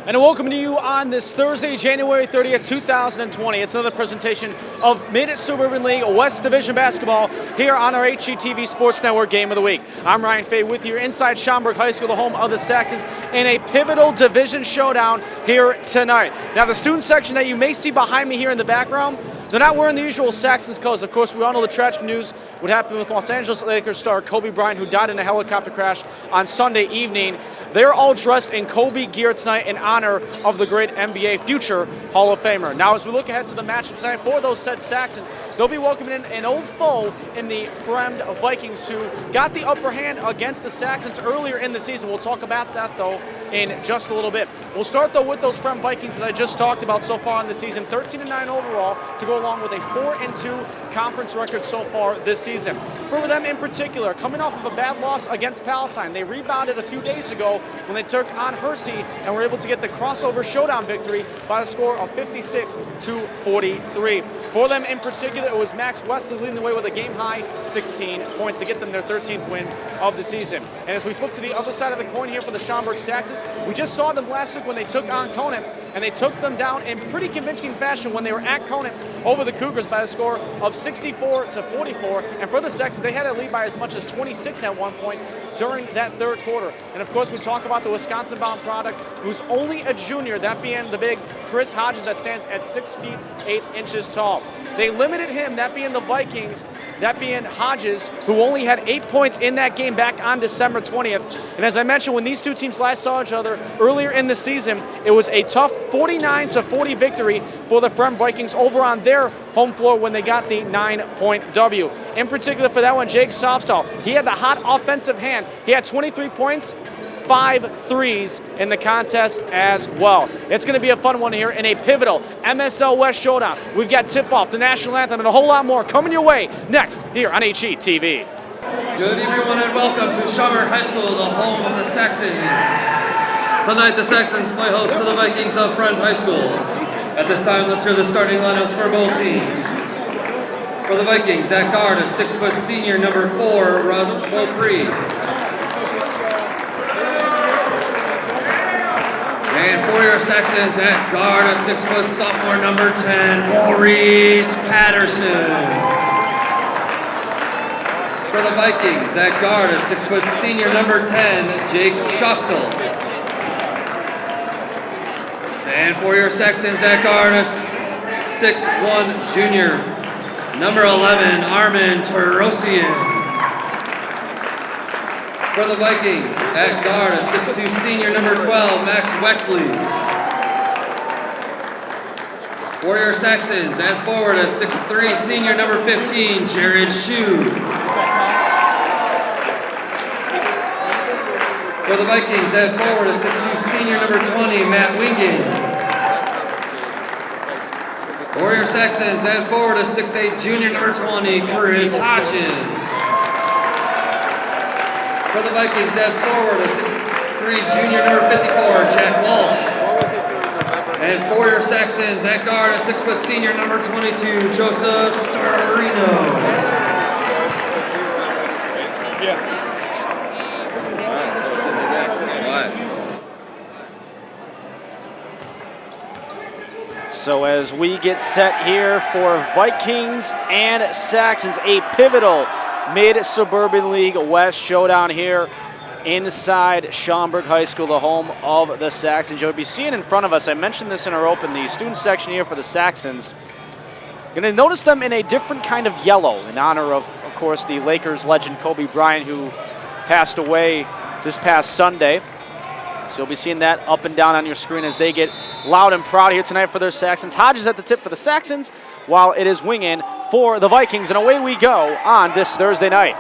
And welcome to you on this Thursday, January 30th, 2020. It's another presentation of Mid-Suburban League West Division Basketball here on our HGTV Sports Network Game of the Week. I'm Ryan Fay with you inside Schaumburg High School, the home of the Saxons, in a pivotal division showdown here tonight. Now, the student section that you may see behind me here in the background, they're not wearing the usual Saxons colors. Of course, we all know the tragic news what happened with Los Angeles Lakers star Kobe Bryant, who died in a helicopter crash on Sunday evening. They're all dressed in Kobe gear tonight in honor of the great NBA future Hall of Famer. Now, as we look ahead to the matchup tonight for those said Saxons, they'll be welcoming in an old foe in the Fremd Vikings, who got the upper hand against the Saxons earlier in the season. We'll talk about that, though, in just a little bit. We'll start, though, with those Fremd Vikings that I just talked about so far in the season. 13-9 overall to go along with a 4-2 conference record so far this season. For them in particular, coming off of a bad loss against Palatine, they rebounded a few days ago when they took on Hersey and were able to get the crossover showdown victory by a score of 56-43. For them in particular, it was Max Wesley leading the way with a game-high 16 points to get them their 13th win of the season. And as we flip to the other side of the coin here for the Schaumburg Saxons, we just saw them last week when they took on Conant, and they took them down in pretty convincing fashion when they were at Conant over the Cougars by a score of 64-44. And for the Saxons, they had a lead by as much as 26 at one point during that third quarter. And of course, we talk about the Wisconsin-bound product, who's only a junior, that being the big Chris Hodges that stands at 6 feet 8 inches tall. They limited him, that being the Vikings, that being Hodges, who only had 8 points in that game back on December 20th. And as I mentioned, when these two teams last saw each other earlier in the season, it was a tough 49-40 victory for the Fremd Vikings over on their home floor when they got the 9-point W. In particular for that one, Jake Softstall, he had the hot offensive hand. He had 23 points, 5 threes in the contest as well. It's going to be a fun one here in a pivotal MSL West showdown. We've got tip-off, the national anthem, and a whole lot more coming your way next here on HGTV. Good evening, everyone, and welcome to Schaumburg High School, the home of the Saxons. Tonight, the Saxons play host to the Vikings of Fremd High School. At this time, let's hear the starting lineups for both teams. For the Vikings, at guard, a 6-foot senior, number 4, Russ Beaupre. And for your Saxons, at guard, a 6-foot sophomore, number 10, Maurice Patterson. For the Vikings, at guard, a 6-foot senior, number 10, Jake Schofstel. And for your Saxons, at guard, a 6'1" junior, number 11, Armin Terosian. For the Vikings, at guard, a 6'2" senior, number 12, Max Wexley. For your Saxons, at forward, a 6'3" senior, number 15, Jared Shue. For the Vikings, at forward, a 6'2" senior, number 20, Matt Wingen. For your Saxons, at forward, a 6'8" junior, number 20, Chris Hodges. For the Vikings, at forward, a 6'3" junior, number 54, Jack Walsh. And for your Saxons, at guard, a 6-foot senior, number 22, Joseph Starino. So as we get set here for Vikings and Saxons, a pivotal Mid-Suburban League West showdown here inside Schaumburg High School, the home of the Saxons. You'll be seeing in front of us, I mentioned this in our open, the student section here for the Saxons. You're going to notice them in a different kind of yellow in honor of course, the Lakers legend Kobe Bryant, who passed away this past Sunday. So you'll be seeing that up and down on your screen as they get loud and proud here tonight for their Saxons. Hodges at the tip for the Saxons, while it is wing in for the Vikings. And away we go on this Thursday night.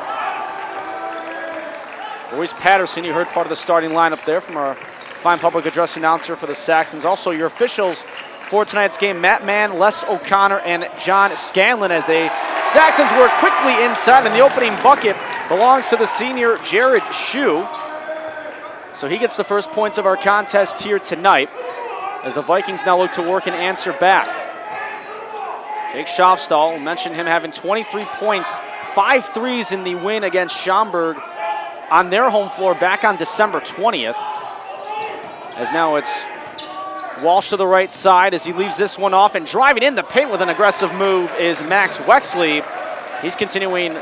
Maurice Patterson, you heard part of the starting lineup there from our fine public address announcer for the Saxons. Also your officials for tonight's game, Matt Mann, Les O'Connor, and John Scanlon, as the Saxons work quickly inside, and the opening bucket belongs to the senior Jared Shue. So he gets the first points of our contest here tonight, as the Vikings now look to work and answer back. Jake Schofstal, mentioned him having 23 points, 5 threes in the win against Schaumburg on their home floor back on December 20th. As now it's Walsh to the right side as he leaves this one off, and driving in the paint with an aggressive move is Max Wexley. He's continuing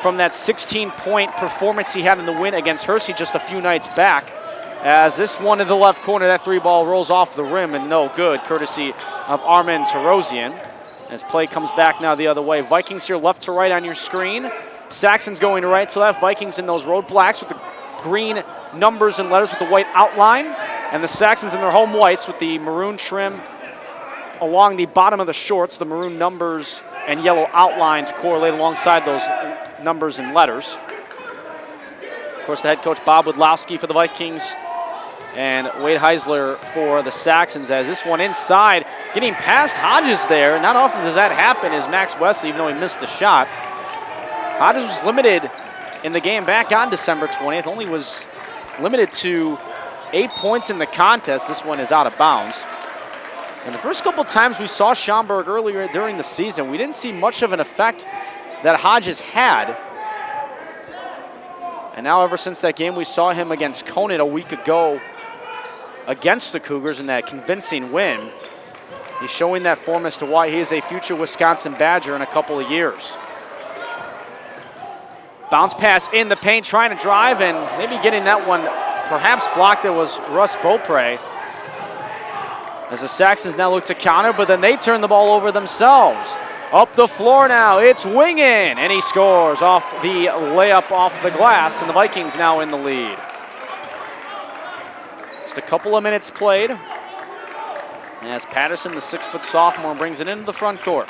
from that 16-point performance he had in the win against Hershey just a few nights back. As this one in the left corner, that three ball rolls off the rim and no good, courtesy of Armin Tarosian. As play comes back now the other way. Vikings here left to right on your screen. Saxon's going to right to left. Vikings in those road blacks with the green numbers and letters with the white outline. And the Saxons in their home whites with the maroon trim along the bottom of the shorts, the maroon numbers and yellow outlines correlate alongside those numbers and letters. Of course, the head coach Bob Wodlowski for the Vikings and Wade Heisler for the Saxons, as this one inside, getting past Hodges there. Not often does that happen, is Max Wexley, even though he missed the shot. Hodges was limited in the game back on December 20th, only was limited to 8 points in the contest. This one is out of bounds. And the first couple times we saw Schaumburg earlier during the season, we didn't see much of an effect that Hodges had. And now ever since that game we saw him against Conant a week ago against the Cougars in that convincing win, he's showing that form as to why he is a future Wisconsin Badger in a couple of years. Bounce pass in the paint, trying to drive, and maybe getting that one perhaps blocked. There was Russ Beaupre. As the Saxons now look to counter, but then they turn the ball over themselves. Up the floor now, it's Wingen, and he scores off the layup off the glass, and the Vikings now in the lead. Just a couple of minutes played as Patterson, the 6-foot sophomore, brings it into the front court.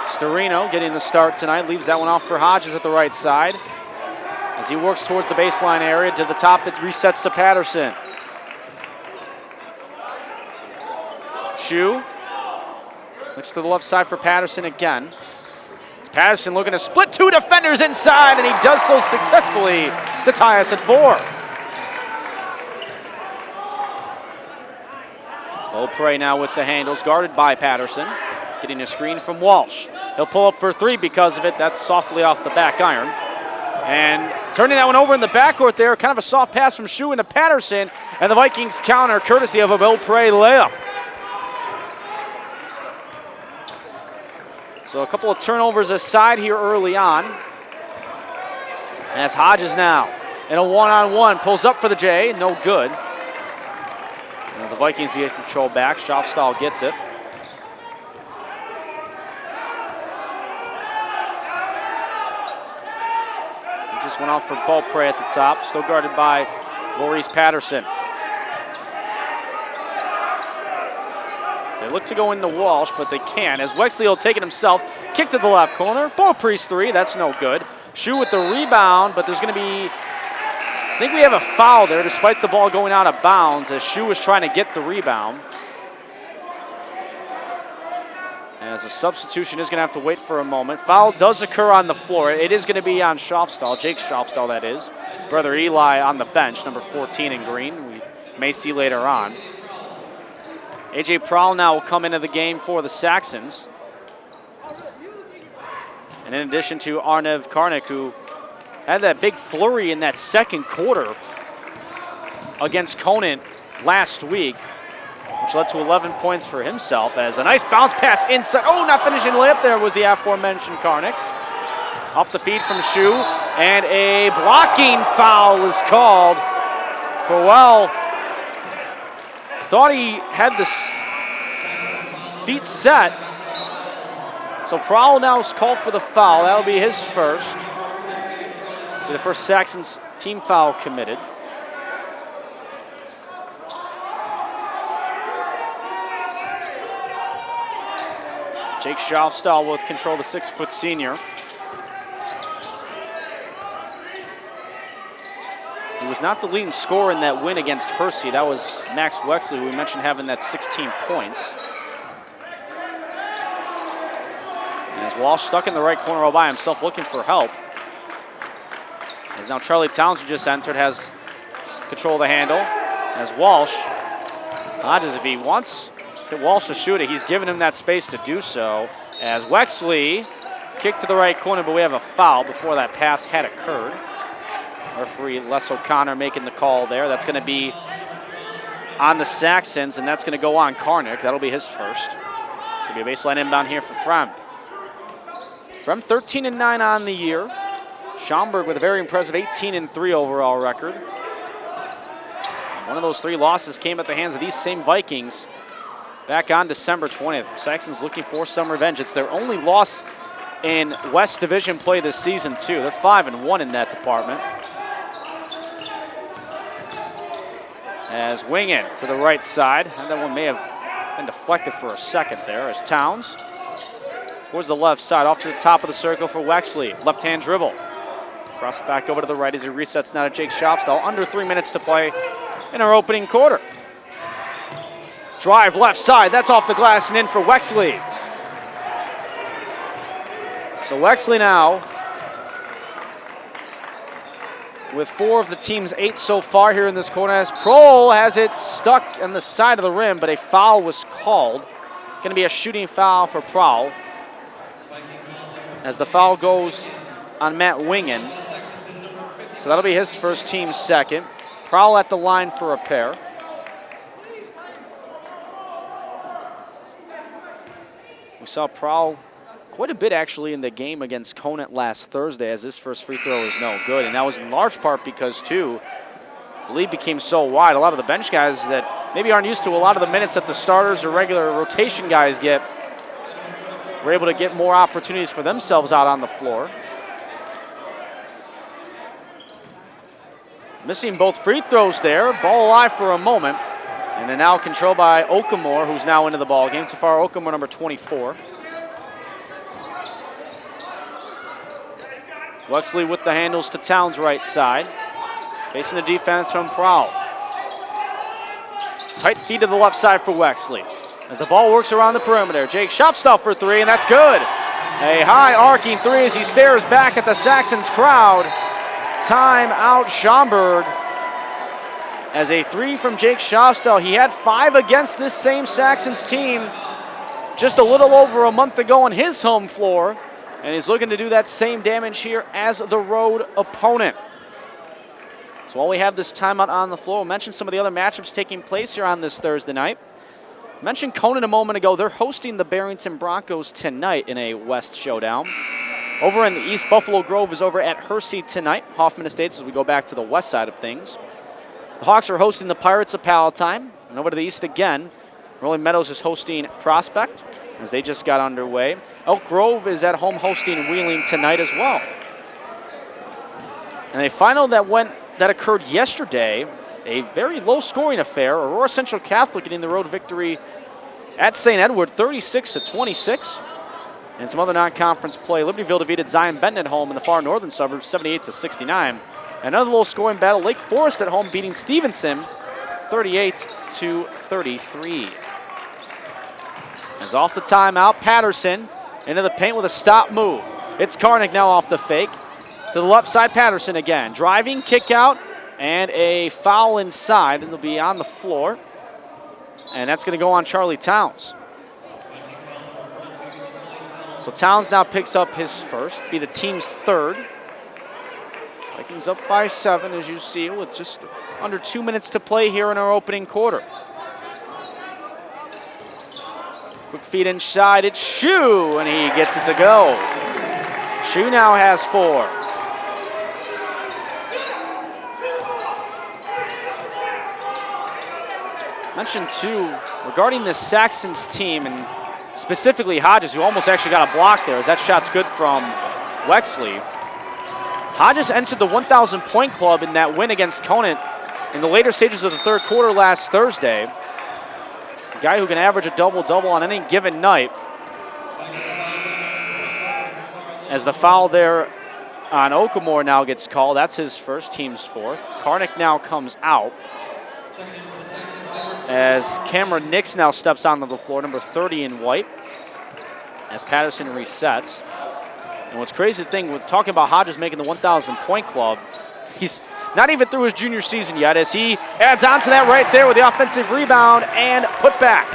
Storino getting the start tonight, leaves that one off for Hodges at the right side. As he works towards the baseline area to the top, it resets to Patterson. Shu looks to the left side for Patterson again. It's Patterson looking to split two defenders inside, and he does so successfully to tie us at 4. Beaupre now with the handles, guarded by Patterson. Getting a screen from Walsh. He'll pull up for 3 because of it. That's softly off the back iron. And turning that one over in the backcourt there, kind of a soft pass from Shu into Patterson, and the Vikings counter courtesy of a Beaupre layup. So a couple of turnovers aside here early on. As Hodges now in a one-on-one pulls up for the J, no good. And as the Vikings get control back, Schofstall gets it. Just went off for Beaupre at the top, still guarded by Maurice Patterson. They look to go into Walsh, but they can't, as Wexley will take it himself. Kick to the left corner. Beaupre's 3, that's no good. Shu with the rebound, but there's going to be, I think we have a foul there despite the ball going out of bounds as Shu was trying to get the rebound. As a substitution is going to have to wait for a moment. Foul does occur on the floor. It is going to be on Schofstall, Jake Schofstall that is. His brother Eli on the bench, number 14 in green. We may see later on. A.J. Prowl now will come into the game for the Saxons. And in addition to Arnev Karnik, who had that big flurry in that second quarter against Conant last week, which led to 11 points for himself, as a nice bounce pass inside. Oh, not finishing the layup there was the aforementioned Karnik. Off the feed from Shu, and a blocking foul is called. Powell thought he had the feet set. So Prowl now is called for the foul. That'll be his first. Be the first Saxons team foul committed. Jake Schofstall will control the 6-foot senior. He was not the leading scorer in that win against Hershey. That was Max Wexley, who we mentioned having that 16 points. And as Walsh stuck in the right corner all by himself looking for help. As now Charlie Towns, who just entered, has control of the handle. As Walsh, Hodges, if he wants Walsh to shoot it, he's given him that space to do so. As Wexley kicked to the right corner, but we have a foul before that pass had occurred. Referee Les O'Connor making the call there. That's going to be on the Saxons, and that's going to go on Karnick. That'll be his first. So it'll be a baseline inbound here for Fremd. Fremd 13-9 on the year. Schaumburg with a very impressive 18-3 overall record. One of those 3 losses came at the hands of these same Vikings back on December 20th. Saxons looking for some revenge. It's their only loss in West Division play this season, too. They're 5-1 in that department. As Wingen to the right side. And that one may have been deflected for a second there as Towns towards the left side, off to the top of the circle for Wexley. Left-hand dribble. Cross it back over to the right as he resets now to Jake Schofstall. Under 3 minutes to play in our opening quarter. Drive left side, that's off the glass and in for Wexley. So Wexley now with 4 of the team's 8 so far here in this corner, as Prohl has it stuck on the side of the rim, but a foul was called. Going to be a shooting foul for Prohl, as the foul goes on Matt Wingen. So that'll be his first, team's second. Prohl at the line for a pair. We saw Prohl quite a bit actually in the game against Conant last Thursday, as his first free throw was no good. And that was in large part because, too, the lead became so wide. A lot of the bench guys that maybe aren't used to a lot of the minutes that the starters or regular rotation guys get were able to get more opportunities for themselves out on the floor. Missing both free throws there. Ball alive for a moment. And then now controlled by Okamore, who's now into the ball game. So far, Okamore number 24. Wexley with the handles to Towns' right side. Facing the defense from Prohl. Tight feed to the left side for Wexley. As the ball works around the perimeter, Jake Schofstall for 3, and that's good. A high arcing 3 as he stares back at the Saxons crowd. Time out Schaumburg. As a 3 from Jake Schofstall. He had 5 against this same Saxons team just a little over a month ago on his home floor. And he's looking to do that same damage here as the road opponent. So while we have this timeout on the floor, we'll mention some of the other matchups taking place here on this Thursday night. I mentioned Conant a moment ago. They're hosting the Barrington Broncos tonight in a West showdown. Over in the East, Buffalo Grove is over at Hersey tonight. Hoffman Estates as we go back to the west side of things. The Hawks are hosting the Pirates of Palatine. And over to the east again, Rolling Meadows is hosting Prospect as they just got underway. Elk Grove is at home hosting Wheeling tonight as well. And a final that occurred yesterday, a very low-scoring affair. Aurora Central Catholic getting the road victory at St. Edward, 36-26. And some other non-conference play. Libertyville defeated Zion Benton at home in the far northern suburbs, 78-69. Another low-scoring battle, Lake Forest at home beating Stevenson, 38-33. As off the timeout, Patterson into the paint with a stop move. It's Karnick now off the fake. To the left side, Patterson again. Driving, kick out, and a foul inside, and they'll be on the floor. And that's going to go on Charlie Towns. So Towns now picks up his first, be the team's third. Vikings up by 7, as you see, with just under 2 minutes to play here in our opening quarter. Quick feed inside, it's Shu, and he gets it to go. Shu now has 4. Mentioned too, regarding this Saxons team, and specifically Hodges, who almost actually got a block there, as that shot's good from Wexley. Hodges entered the 1,000-point club in that win against Conant in the later stages of the third quarter last Thursday. A guy who can average a double-double on any given night. As the foul there on Okamore now gets called, that's his first, team's 4th. Karnick now comes out. As Cameron Nix now steps onto the floor, number 30 in white, as Patterson resets. And what's crazy thing with talking about Hodges making the 1,000-point club, he's not even through his junior season yet, as he adds on to that right there with the offensive rebound and put back.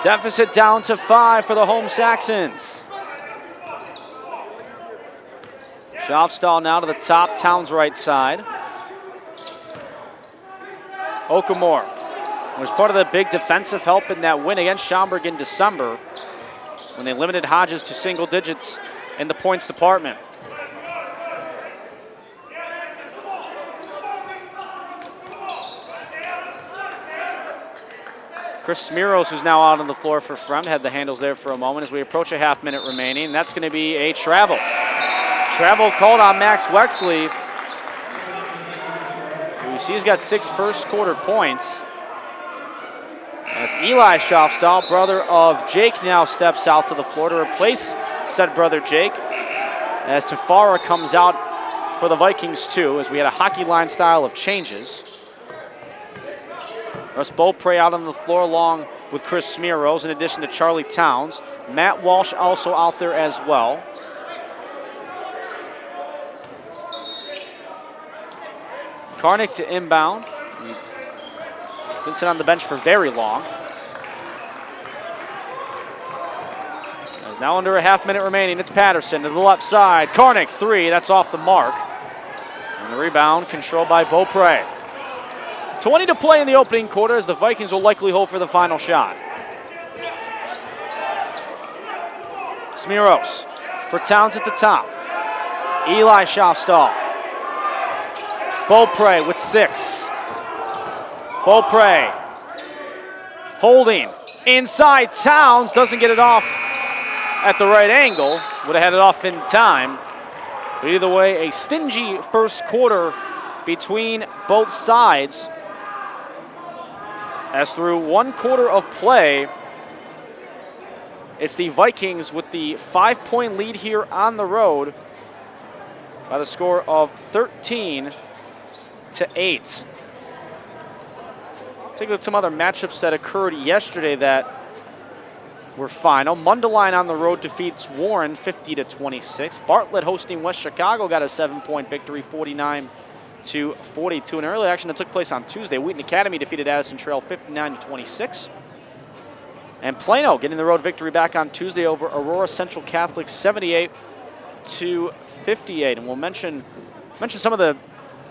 Deficit down to 5 for the home Saxons. Schaumburg now to the top, Towns right side. Okamore was part of the big defensive help in that win against Schaumburg in December when they limited Hodges to single digits in the points department. Chris Smiros, who's now out on the floor for Fremd, had the handles there for a moment as we approach a half-minute remaining. And that's going to be a travel. Travel called on Max Wexley, who you see has got 6 first-quarter points. As Eli Schaumburg, brother of Jake, now steps out to the floor to replace said brother Jake. As Tafara comes out for the Vikings too, as we had a hockey line style of changes. Russ Beaupre out on the floor along with Chris Smiros, in addition to Charlie Towns. Matt Walsh also out there as well. Karnick to inbound. Didn't sit on the bench for very long. There's now under a half-minute remaining. It's Patterson to the left side. Karnick, 3. That's off the mark. And the rebound controlled by Beaupre. 20 to play in the opening quarter as the Vikings will likely hold for the final shot. Smiros for Towns at the top. Eli Schaumburg. Beaupre with 6. Beaupre holding inside. Towns doesn't get it off at the right angle. Would have had it off in time. But either way, a stingy first quarter between both sides. As through 1 quarter of play, it's the Vikings with the 5-point lead here on the road by the score of 13-8. Take a look at some other matchups that occurred yesterday that were final. Mundelein on the road defeats Warren 50-26. Bartlett hosting West Chicago got a 7-point victory, 49-42. An early action that took place on Tuesday. Wheaton Academy defeated Addison Trail 59-26. And Plano getting the road victory back on Tuesday over Aurora Central Catholic 78-58. And we'll mention some of the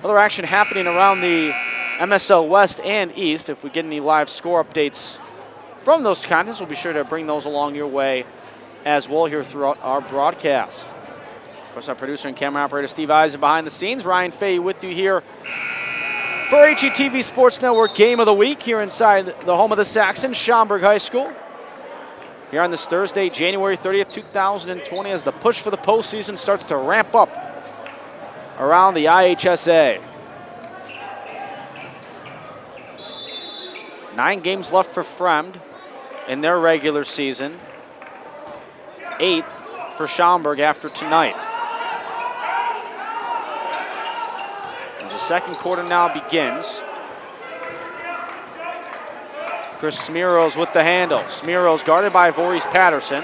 other action happening around the MSL West and East. If we get any live score updates from those contests, we'll be sure to bring those along your way as well here throughout our broadcast. Of course, our producer and camera operator Steve Eisen behind the scenes. Ryan Fay with you here for HETV Sports Network Game of the Week here inside the home of the Saxons, Schaumburg High School. Here on this Thursday, January 30th, 2020, as the push for the postseason starts to ramp up around the IHSA. 9 games left for Fremd in their regular season. 8 for Schaumburg after tonight. As the second quarter now begins. Chris Smiros with the handle. Smiros guarded by Voorhees Patterson.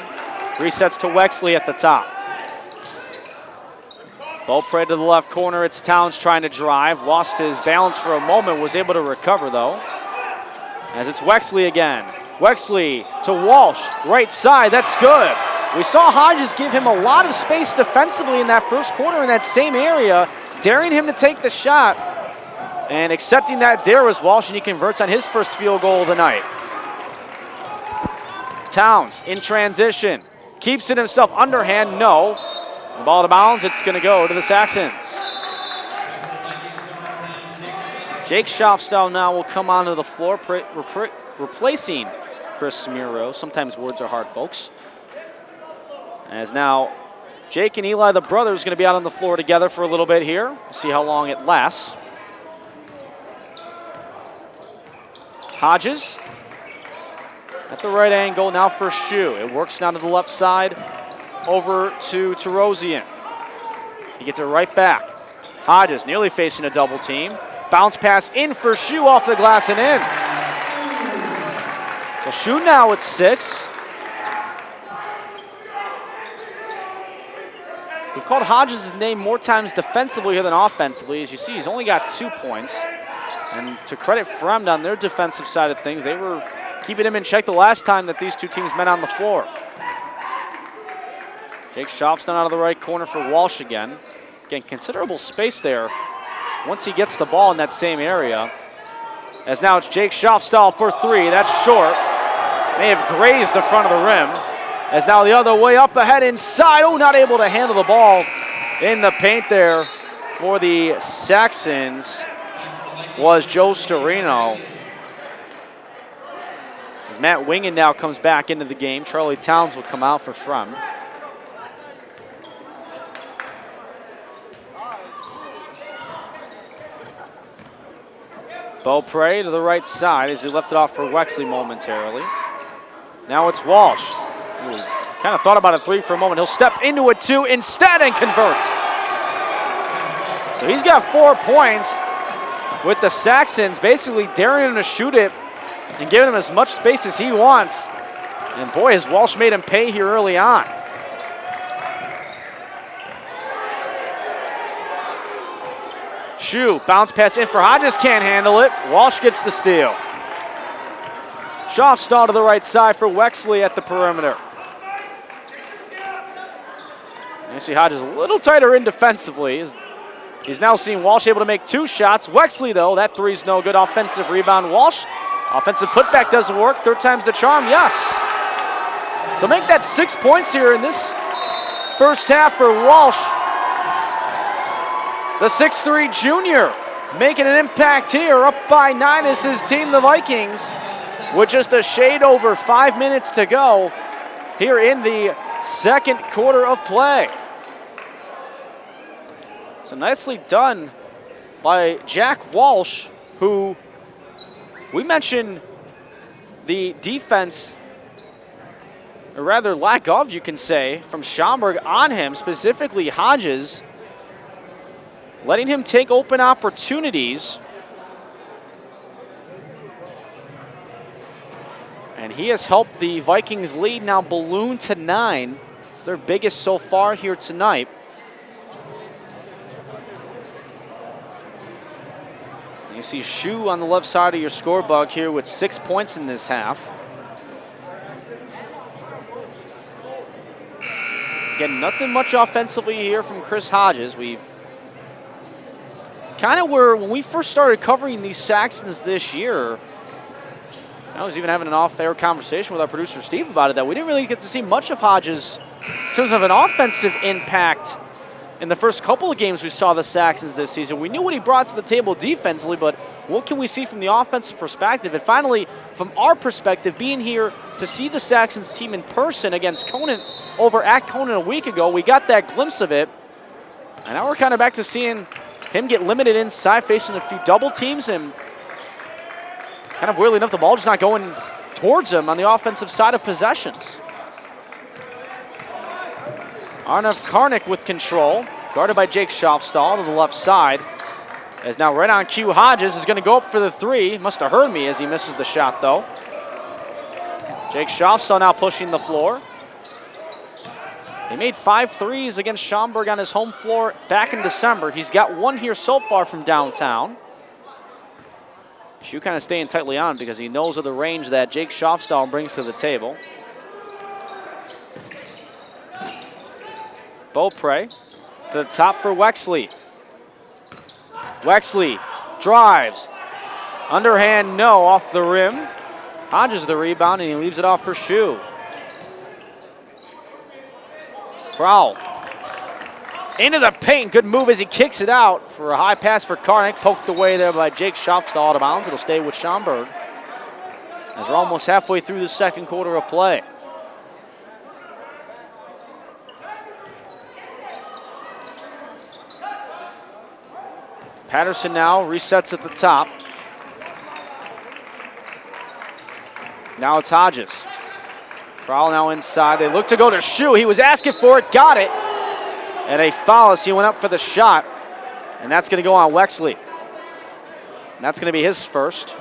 Resets to Wexley at the top. Beaupre to the left corner. It's Towns trying to drive. Lost his balance for a moment. Was able to recover though. As it's Wexley again. Wexley to Walsh. Right side. That's good. We saw Hodges give him a lot of space defensively in that first quarter in that same area, daring him to take the shot. And accepting that dare was Walsh, and he converts on his first field goal of the night. Towns in transition. Keeps it himself. Underhand, no. The ball to bounds. It's going to go to the Saxons. Jake Schaumburg now will come onto the floor, replacing Chris Smiros. Sometimes words are hard, folks. As now Jake and Eli, the brothers, going to be out on the floor together for a little bit here. We'll see how long it lasts. Hodges at the right angle now for Shu. It works now to the left side over to Tarosian. He gets it right back. Hodges nearly facing a double team. Bounce pass in for Shu, off the glass and in. So Shu now at 6. We've called Hodges' name more times defensively here than offensively. As you see, he's only got 2 points. And to credit Fremd on their defensive side of things, they were keeping him in check the last time that these two teams met on the floor. Jake Schaumburg out of the right corner for Walsh again. Again, considerable space there once he gets the ball in that same area. As now it's Jake Schaufstahl for three. That's short. May have grazed the front of the rim. As now the other way up ahead inside. Oh, not able to handle the ball in the paint there for the Saxons was Joe Storino. As Matt Wingen now comes back into the game, Charlie Towns will come out for Fremd. Beaupre to the right side as he left it off for Wexley momentarily. Now it's Walsh. Kind of thought about a three for a moment. He'll step into a two instead and converts. So he's got 4 points with the Saxons, basically daring him to shoot it and giving him as much space as he wants. And boy, has Walsh made him pay here early on. Shue, bounce pass in for Hodges, can't handle it. Walsh gets the steal. Schaufstahl to the right side for Wexley at the perimeter. You see Hodges a little tighter in defensively. He's now seen Walsh able to make 2 shots. Wexley, though, that three's no good. Offensive rebound. Walsh, offensive putback doesn't work. 3rd time's the charm, yes. So make that 6 points here in this first half for Walsh. The 6'3" junior making an impact here. Up by 9 is his team, the Vikings, with just a shade over 5 minutes to go here in the second quarter of play. So nicely done by Jack Walsh, who we mentioned the defense, or rather lack of, you can say, from Schaumburg on him, specifically Hodges, letting him take open opportunities. And he has helped the Vikings lead now balloon to 9. It's their biggest so far here tonight. You see Shue on the left side of your scorebook here with 6 points in this half. Again, nothing much offensively here from Chris Hodges. We kind of were, when we first started covering these Saxons this year, I was even having an off-air conversation with our producer Steve about it, that we didn't really get to see much of Hodges in terms of an offensive impact in the first couple of games we saw the Saxons this season. We knew what he brought to the table defensively, but what can we see from the offensive perspective? And finally, from our perspective, being here to see the Saxons team in person against Conant over at Conant a week ago, we got that glimpse of it. And now we're kind of back to seeing him get limited inside, facing a few double teams, and kind of weirdly enough, the ball just not going towards him on the offensive side of possessions. Arnav Karnik with control, guarded by Jake Schaufstahl to the left side. As now right on cue, Hodges is going to go up for the three. Must have heard me as he misses the shot, though. Jake Schaufstahl now pushing the floor. He made 5 threes against Schaumburg on his home floor back in December. He's got 1 here so far from downtown. Shue kind of staying tightly on because he knows of the range that Jake Schaufstahl brings to the table. Beaupre to the top for Wexley. Wexley drives. Underhand, no, off the rim. Hodges the rebound, and he leaves it off for Shue. Crowell into the paint. Good move as he kicks it out for a high pass for Karnik. Poked away there by Jake Schaufstahl out of bounds. It'll stay with Schaumburg as we're almost halfway through the second quarter of play. Patterson now resets at the top. Now it's Hodges. Crowell now inside. They look to go to Shue. He was asking for it, got it. And a foul as he went up for the shot. And that's going to go on Wexley. And that's going to be his first.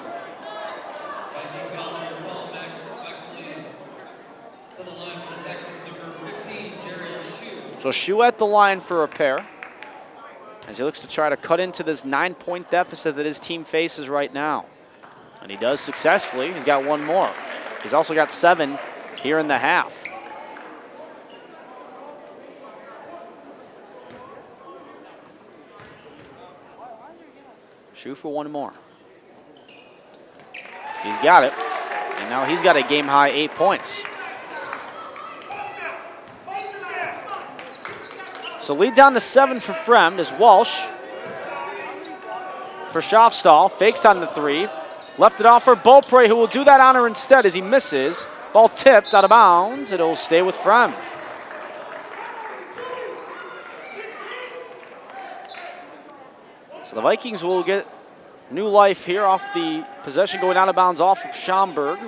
So Shue at the line for a pair, as he looks to try to cut into this 9-point deficit that his team faces right now. And he does successfully. He's got 1 more. He's also got 7 here in the half. Shoot for one more. He's got it. And now he's got a game-high 8 points. So lead down to 7 for Fremd as Walsh for Schofstall. Fakes on the 3. Left it off for Beaupre, who will do that honor instead as he misses. Ball tipped out of bounds. It'll stay with Fremd. So the Vikings will get new life here off the possession going out of bounds off of Schaumburg.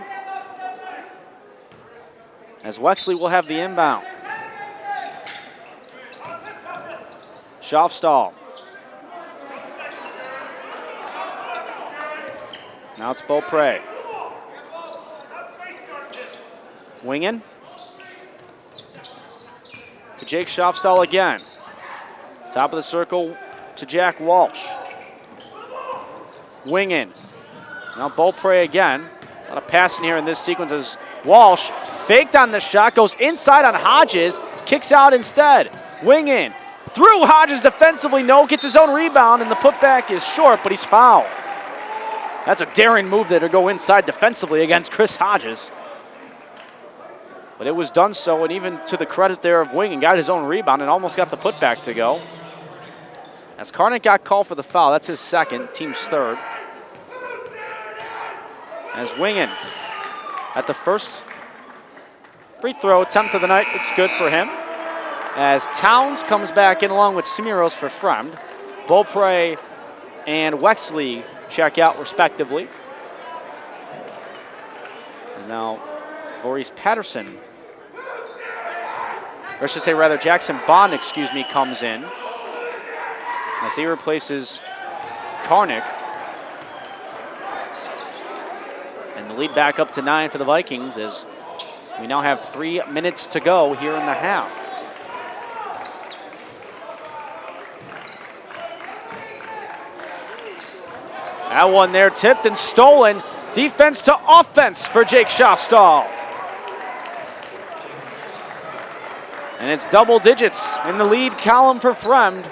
As Wexley will have the inbound. Schofstall. Now it's Beaupre. Winging. To Jake Schofstall again. Top of the circle to Jack Walsh. Winging. Now Beaupre again. A lot of passing here in this sequence as Walsh faked on the shot, goes inside on Hodges, kicks out instead. Winging. Through Hodges defensively, no, gets his own rebound, and the putback is short, but he's fouled. That's a daring move there to go inside defensively against Chris Hodges. But it was done so, and even to the credit there of Winging, got his own rebound and almost got the putback to go. As Karnick got called for the foul, that's his second, team's third. As Winging at the first free throw attempt of the night, it's good for him. As Towns comes back in along with Simiros for Fremd. Beaupre and Wexley check out respectively. As now Maurice Patterson, or I should say rather Jackson Bond, comes in. As he replaces Karnick. And the lead back up to 9 for the Vikings as we now have 3 minutes to go here in the half. That one there tipped and stolen. Defense to offense for Jake Schofstall. And it's double digits in the lead column for Fremd.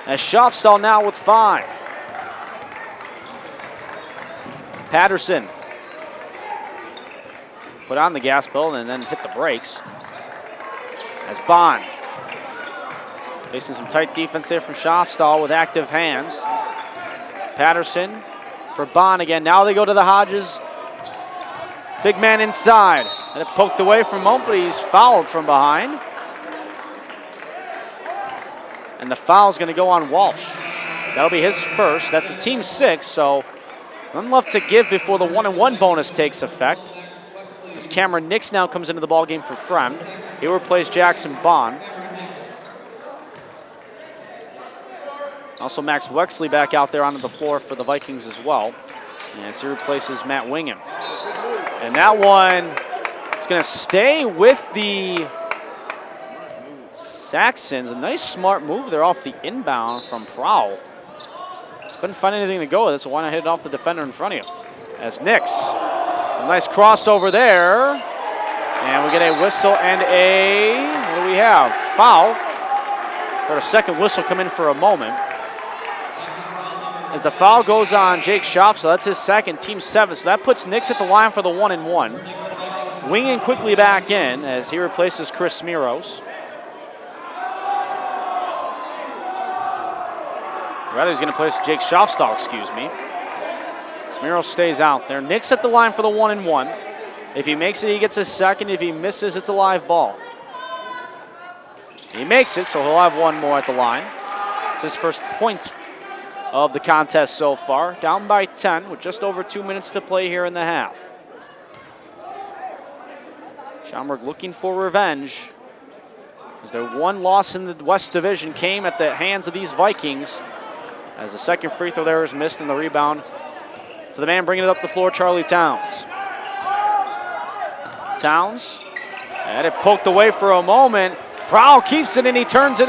As Schofstall now with 5. Patterson put on the gas pedal and then hit the brakes. As Bond facing some tight defense there from Schofstall with active hands. Patterson for Bond again. Now they go to the Hodges. Big man inside. And it poked away from him, but he's fouled from behind. And the foul's going to go on Walsh. That'll be his first. That's the team 6, so none left to give before the 1-and-1 bonus takes effect. As Cameron Nix now comes into the ballgame for Fremd. He will replace Jackson Bond. Also Max Wexley back out there onto the floor for the Vikings as well. As he replaces Matt Wingham. And that one is going to stay with the Saxons. A nice smart move there off the inbound from Prowl. Couldn't find anything to go with it, so why not hit it off the defender in front of you? As Nix, a nice crossover there. And we get a whistle and a, what do we have? Foul. Got a second whistle come in for a moment. As the foul goes on Jake Schofstall, so that's his second, team 7. So that puts Nix at the line for the 1-and-1. Winging quickly back in as he replaces Chris Smiros. Rather, he's going to place Jake Schofstall, Smiros stays out there. Nix at the line for the 1-and-1. If he makes it, he gets a second. If he misses, it's a live ball. He makes it, so he'll have one more at the line. It's his first point of the contest so far. Down by 10 with just over 2 minutes to play here in the half. Schaumburg looking for revenge, as their one loss in the West Division came at the hands of these Vikings, as the second free throw there is missed and the rebound to the man bringing it up the floor, Charlie Towns. Towns had it poked away for a moment. Prowl keeps it and he turns it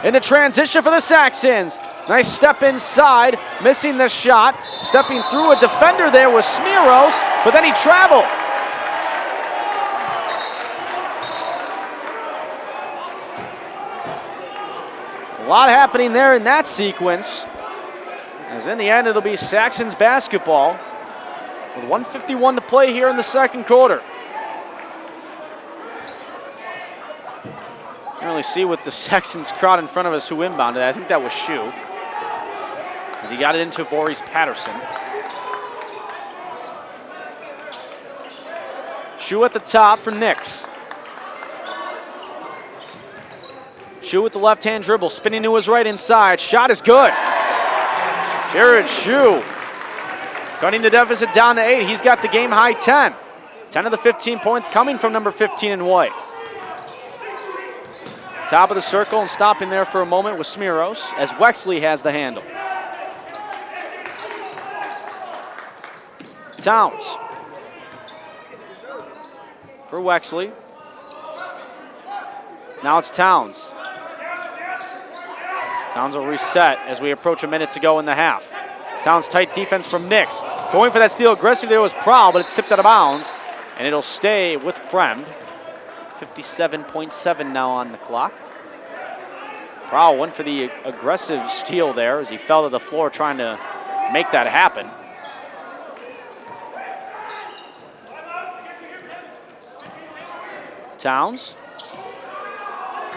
into transition for the Saxons. Nice step inside, missing the shot. Stepping through a defender there was Smiros, but then he traveled. A lot happening there in that sequence. As in the end, it'll be Saxon's basketball with 1:51 to play here in the second quarter. Can't really see with the Saxons crowd in front of us who inbounded. I think that was Shu, as he got it into Voorhees Patterson. Shu at the top for Nix. Shu with the left-hand dribble, spinning to his right inside. Shot is good. Jared Shu cutting the deficit down to 8. He's got the game-high 10. 10 of the 15 points coming from number 15 in white. Top of the circle and stopping there for a moment with Smiros as Wexley has the handle. Towns for Wexley. Now it's Towns. Towns will reset as we approach a minute to go in the half. Towns tight defense from Nix. Going for that steal aggressive there was Prowl, but it's tipped out of bounds, and it'll stay with Fremd. 57.7 now on the clock. Prowl went for the aggressive steal there as he fell to the floor trying to make that happen. Towns.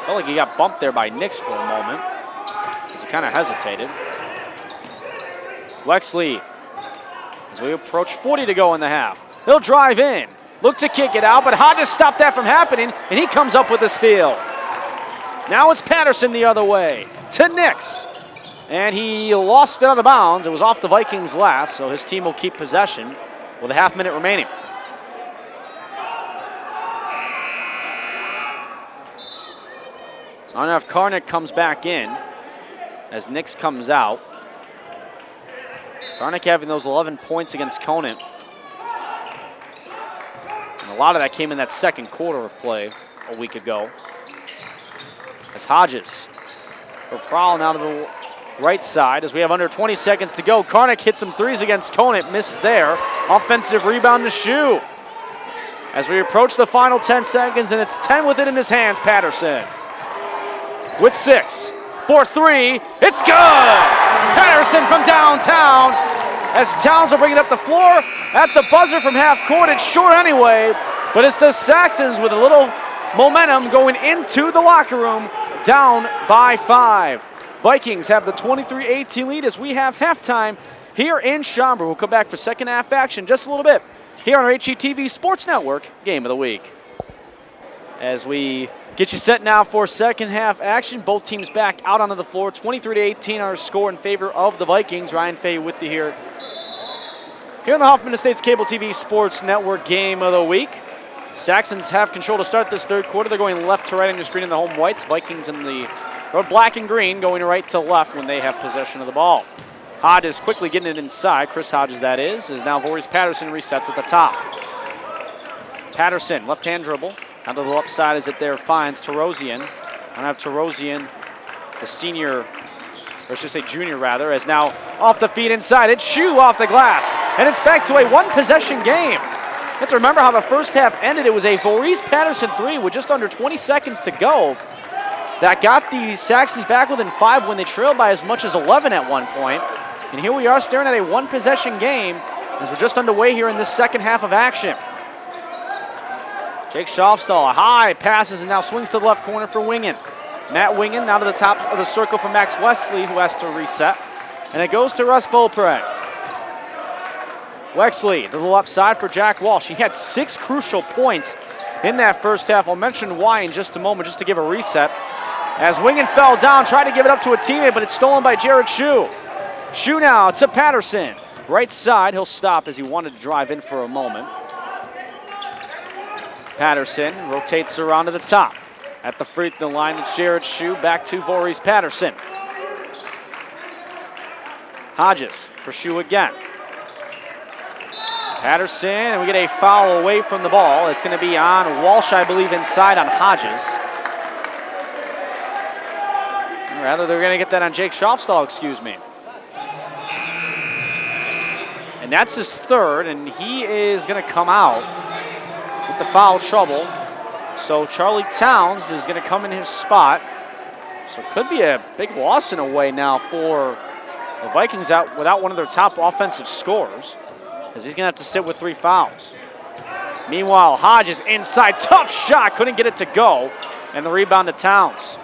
Felt like he got bumped there by Nix for a moment as he kind of hesitated. Wexley, as we approach 40 to go in the half. He'll drive in, look to kick it out, but Hodges stopped that from happening, and he comes up with a steal. Now it's Patterson the other way to Nix, and he lost it out of bounds. It was off the Vikings last, so his team will keep possession with a half minute remaining. I don't know if Karnick comes back in as Nix comes out. Karnick having those 11 points against Conant. And a lot of that came in that second quarter of play a week ago. As Hodges for Prowl now to the right side as we have under 20 seconds to go. Karnick hit some threes against Conant, missed there. Offensive rebound to Shu. As we approach the final 10 seconds, and it's 10 with it in his hands, Patterson. With 6, for 3, it's good! Patterson from downtown as Towns will bring it up the floor at the buzzer from half court. It's short anyway, but it's the Saxons with a little momentum going into the locker room, down by 5. Vikings have the 23-18 lead as we have halftime here in Schaumburg. We'll come back for second half action just a little bit here on our HGTV Sports Network Game of the Week. As we get you set now for second half action. Both teams back out onto the floor. 23-18 our score in favor of the Vikings. Ryan Fay with you here on the Hoffman Estates Cable TV Sports Network Game of the Week. Saxons have control to start this third quarter. They're going left to right on your screen in the home whites. Vikings in the black and green going right to left when they have possession of the ball. Hodges quickly getting it inside. Chris Hodges, that is now Voorhees Patterson resets at the top. Patterson, left-hand dribble. Down to the left side as it there finds Tarosian. I have Tarosian, the senior, or I should say junior rather, as now off the feet inside. It's Shu off the glass, and it's back to a one-possession game. Let's remember how the first half ended. It was a Voorhees Patterson 3 with just under 20 seconds to go. That got the Saxons back within 5 when they trailed by as much as 11 at one point. And here we are staring at a one-possession game as we're just underway here in this second half of action. Jake Schaufstall, high passes and now swings to the left corner for Wingen. Matt Wingen now to the top of the circle for Max Wesley, who has to reset. And it goes to Russ Beaupre. Wexley to the left side for Jack Walsh. He had 6 crucial points in that first half. I'll mention why in just a moment, just to give a reset. As Wingen fell down, tried to give it up to a teammate, but it's stolen by Jared Shu. Shu now to Patterson. Right side, he'll stop as he wanted to drive in for a moment. Patterson rotates around to the top. At the free throw line, it's Jared Shu back to Voorhees Patterson. Hodges for Shu again. Patterson, and we get a foul away from the ball. It's going to be on Walsh, I believe, inside on Hodges. Or rather, they're going to get that on Jake Schaufstall, excuse me. And that's his third, and he is going to come out with the foul trouble. So Charlie Towns is going to come in his spot. So it could be a big loss in a way now for The Vikings out without one of their top offensive scorers, as he's going to have to sit with 3 fouls. Meanwhile, Hodges inside, tough shot, couldn't get it to go, and the rebound to Towns.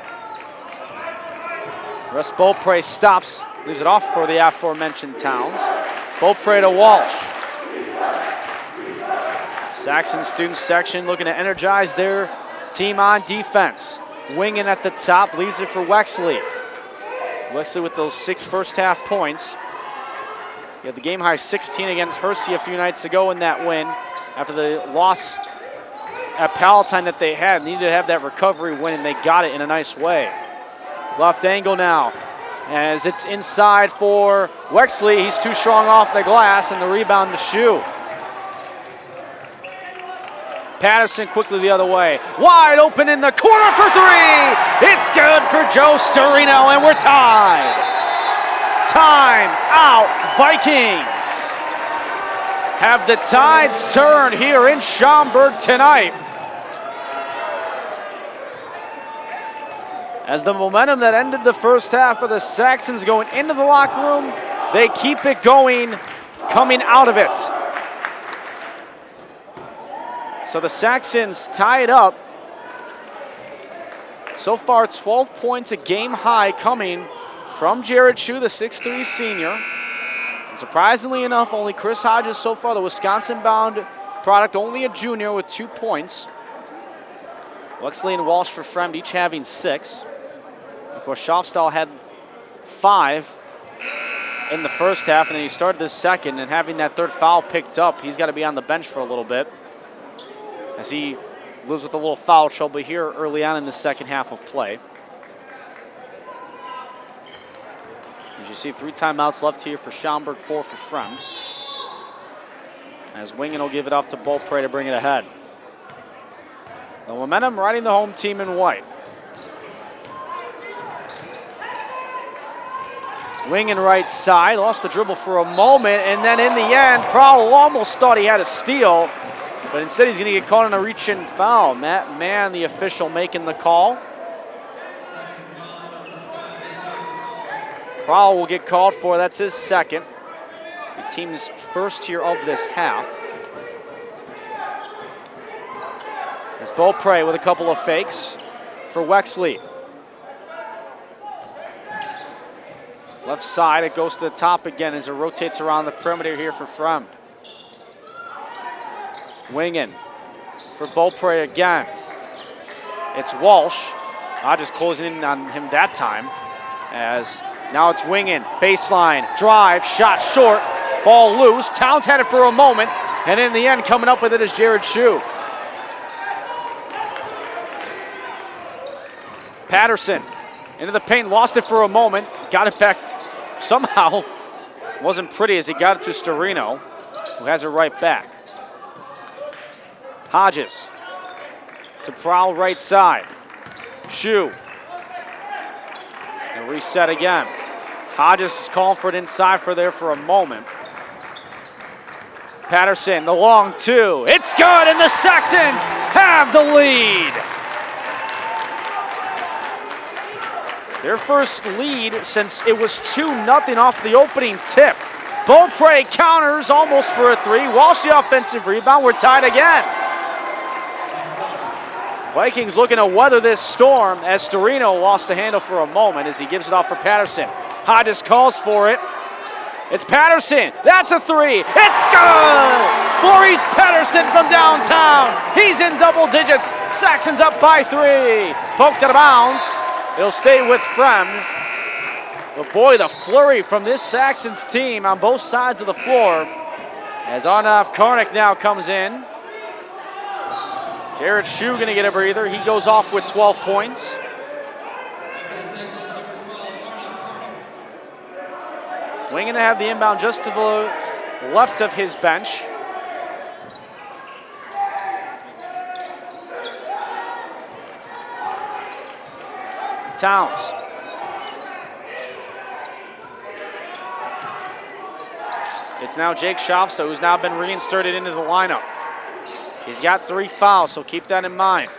Russ Beaupre stops, leaves it off for the aforementioned Towns. Beaupre to Walsh. Saxon student section looking to energize their team on defense. Winging at the top, leaves it for Wexley. Wexley with those 6 first-half points. He had the game-high 16 against Hersey a few nights ago in that win after the loss at Palatine that they had. Needed to have that recovery win, and they got it in a nice way. Left angle now as it's inside for Wexley. He's too strong off the glass, and the rebound to Shoe. Patterson quickly the other way. Wide open in the corner for 3. It's good for Joe Storino, and we're tied. Time out, Vikings. Have the tides turn here in Schaumburg tonight, as the momentum that ended the first half for the Saxons going into the locker room, they keep it going coming out of it. So the Saxons tie it up. So far, 12 points, a game high coming from Jared Shue, the 6'3" senior. And surprisingly enough, only Chris Hodges so far, the Wisconsin-bound product, only a junior with 2 points. Wexley and Walsh for Fremd, each having 6. Of course, Schaufstahl had 5 in the first half, and then he started the second, and having that 3rd foul picked up, he's got to be on the bench for a little bit, as he lives with a little foul trouble here early on in the second half of play. As you see, 3 timeouts left here for Schaumburg, 4 for Fremd. As Wingen will give it off to Beaupre to bring it ahead. The momentum riding the home team in white. Wingen right side, lost the dribble for a moment, and then in the end, Prowl almost thought he had a steal, but instead he's going to get caught on a reach-in foul. Matt Mann, the official, making the call. Prowl will get called for, that's his 2nd. The team's first here of this half. As Beaupre with a couple of fakes for Wexley. Left side, it goes to the top again as it rotates around the perimeter here for Fremd. Wingen for Beaupre again. It's Walsh. Just closing in on him that time, as now it's Wingen. Baseline, drive, shot short, ball loose. Towns had it for a moment, and in the end, coming up with it is Jared Shue. Patterson into the paint, lost it for a moment, got it back somehow. Wasn't pretty as he got it to Storino, who has it right back. Hodges to Prowl right side. Shue. And reset again. Hodges is calling for it inside for there for a moment. Patterson, the long 2. It's good, and the Saxons have the lead. Their first lead since it was 2-0 off the opening tip. Beaupre counters almost for a 3. Walsh the offensive rebound. We're tied again. Vikings looking to weather this storm as Storino lost the handle for a moment as he gives it off for Patterson. Hodges calls for it. It's Patterson. That's a 3. It's good! Maurice Patterson from downtown. He's in double digits. Saxons up by 3. Poked out of bounds. It'll stay with Fremd. But boy, the flurry from this Saxons team on both sides of the floor as Arnav Karnik now comes in. Jared Shue going to get a breather. He goes off with 12 points. Winging to have the inbound just to the left of his bench. Towns. It's now Jake Schaufstahl, who's now been reinserted into the lineup. He's got 3 fouls, so keep that in mind.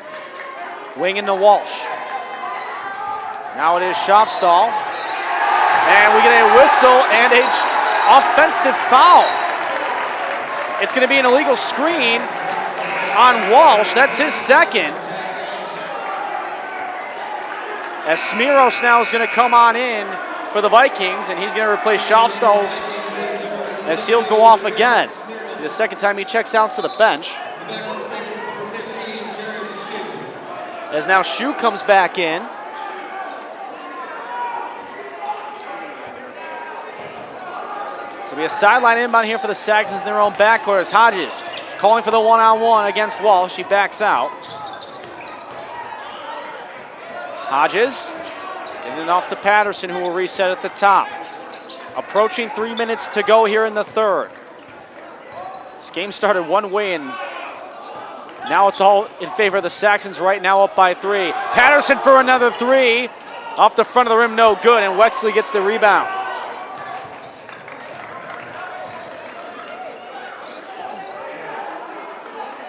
Winging to Walsh. Now it is Schaufstahl. And we get a whistle whistle and a offensive foul. It's going to be an illegal screen on Walsh. That's his second. As Smiros now is going to come on in for the Vikings, and he's going to replace Schofstall as he'll go off again. The second time he checks out to the bench. As now Shu comes back in. So be a sideline inbound here for the Saxons in their own backcourt as Hodges calling for the one-on-one against Walsh. He backs out. Hodges, and then off to Patterson, who will reset at the top. Approaching 3 minutes to go here in the third. This game started one way, and now it's all in favor of the Saxons right now, up by 3. Patterson for another 3. Off the front of the rim, no good, and Wexley gets the rebound.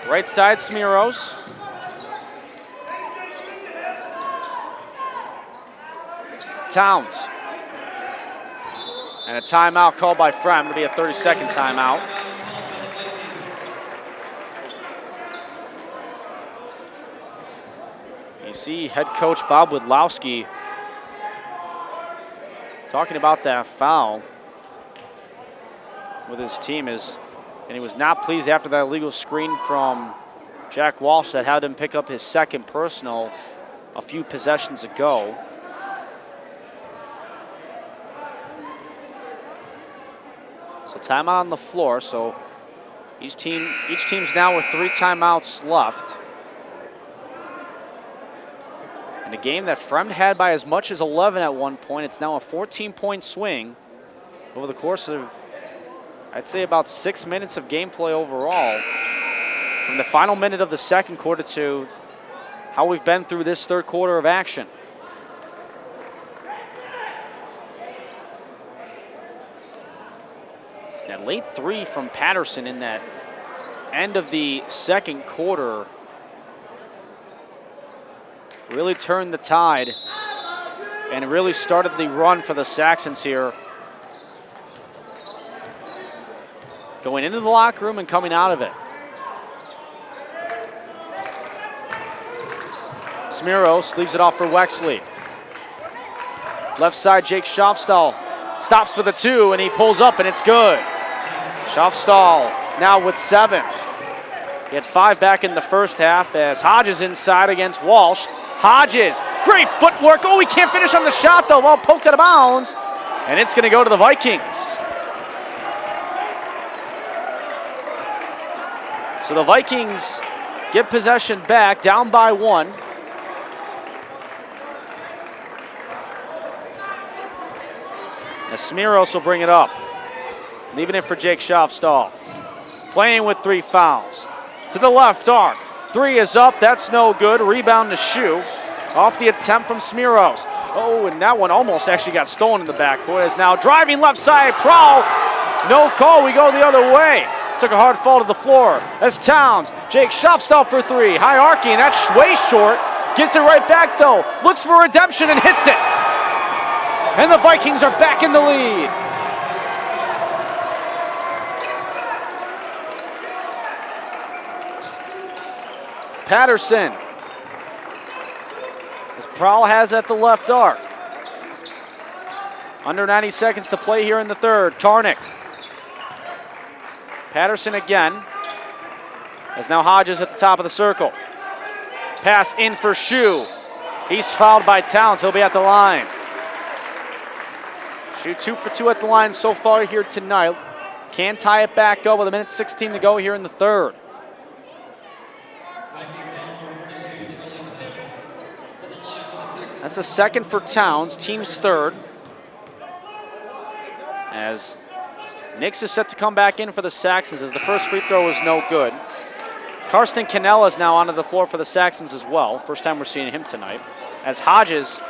Right side, Smiros. Towns. And a timeout called by Fremd. It'll be a 30-second timeout. You see head coach Bob Widlowski talking about that foul with his team, and he was not pleased after that illegal screen from Jack Walsh that had him pick up his second personal a few possessions ago. So timeout on the floor. So each team's now with 3 timeouts left. In a game that Fremd had by as much as 11 at one point, it's now a 14-point swing over the course of, I'd say, about 6 minutes of gameplay overall. From the final minute of the second quarter to how we've been through this third quarter of action. That late 3 from Patterson in that end of the second quarter really turned the tide and really started the run for the Saxons here. Going into the locker room and coming out of it. Smiros leaves it off for Wexley. Left side, Jake Schofstall stops for the 2, and he pulls up, and it's good. Schofstall now with 7. He had 5 back in the first half as Hodges inside against Walsh. Hodges, great footwork. Oh, he can't finish on the shot, though. Well, poked out of bounds, and it's going to go to the Vikings. So the Vikings get possession back, down by 1. As Smiros will bring it up, leaving it for Jake Schofstall. Playing with 3 fouls. To the left arc. 3 is up, that's no good. Rebound to Shu. Off the attempt from Smiros. Oh, and that one almost actually got stolen in the backcourt. As now driving left side, Prowl. No call, we go the other way. Took a hard fall to the floor. As Towns, Jake Schofstall for 3. High arcing, that's way short. Gets it right back though. Looks for redemption and hits it. And the Vikings are back in the lead. Patterson. As Prowl has at the left arc. Under 90 seconds to play here in the third. Tarnick. Patterson again. As now Hodges at the top of the circle. Pass in for Shu. He's fouled by Towns. He'll be at the line. Shu 2 for 2 at the line so far here tonight. Can tie it back up with 1:16 to go here in the third. That's the second for Towns, team's third. As Nix is set to come back in for the Saxons as the first free throw was no good. Karsten Cannella is now onto the floor for the Saxons as well. First time we're seeing him tonight. As Hodges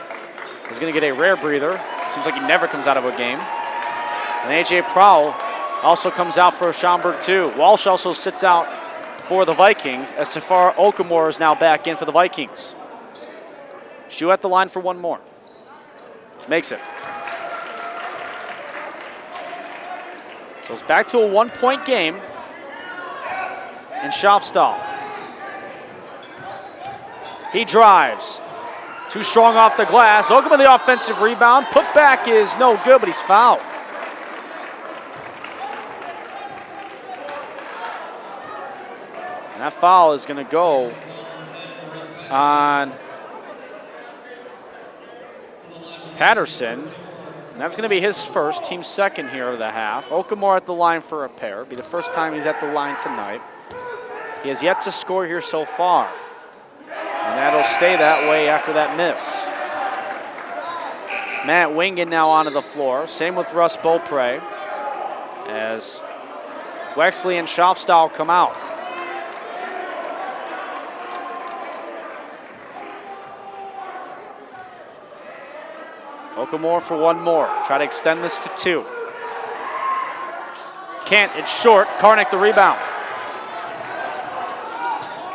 is going to get a rare breather. Seems like he never comes out of a game. And A.J. Prowl also comes out for Schaumburg too. Walsh also sits out for the Vikings as Tafar Okamore is now back in for the Vikings. Shu at the line for one more. Makes it. So it's back to a 1-point game in Schaumburg. He drives. Too strong off the glass. Oakman the offensive rebound. Put back is no good, but he's fouled. And that foul is going to go on Patterson. And that's going to be his first, team second here of the half. Okamore at the line for a pair. It'll be the first time he's at the line tonight. He has yet to score here so far. And that'll stay that way after that miss. Matt Wingen now onto the floor. Same with Russ Beaupre as Wexley and Schaumburg come out. Okamore for one more. Try to extend this to 2. Can't, it's short. Karnick the rebound.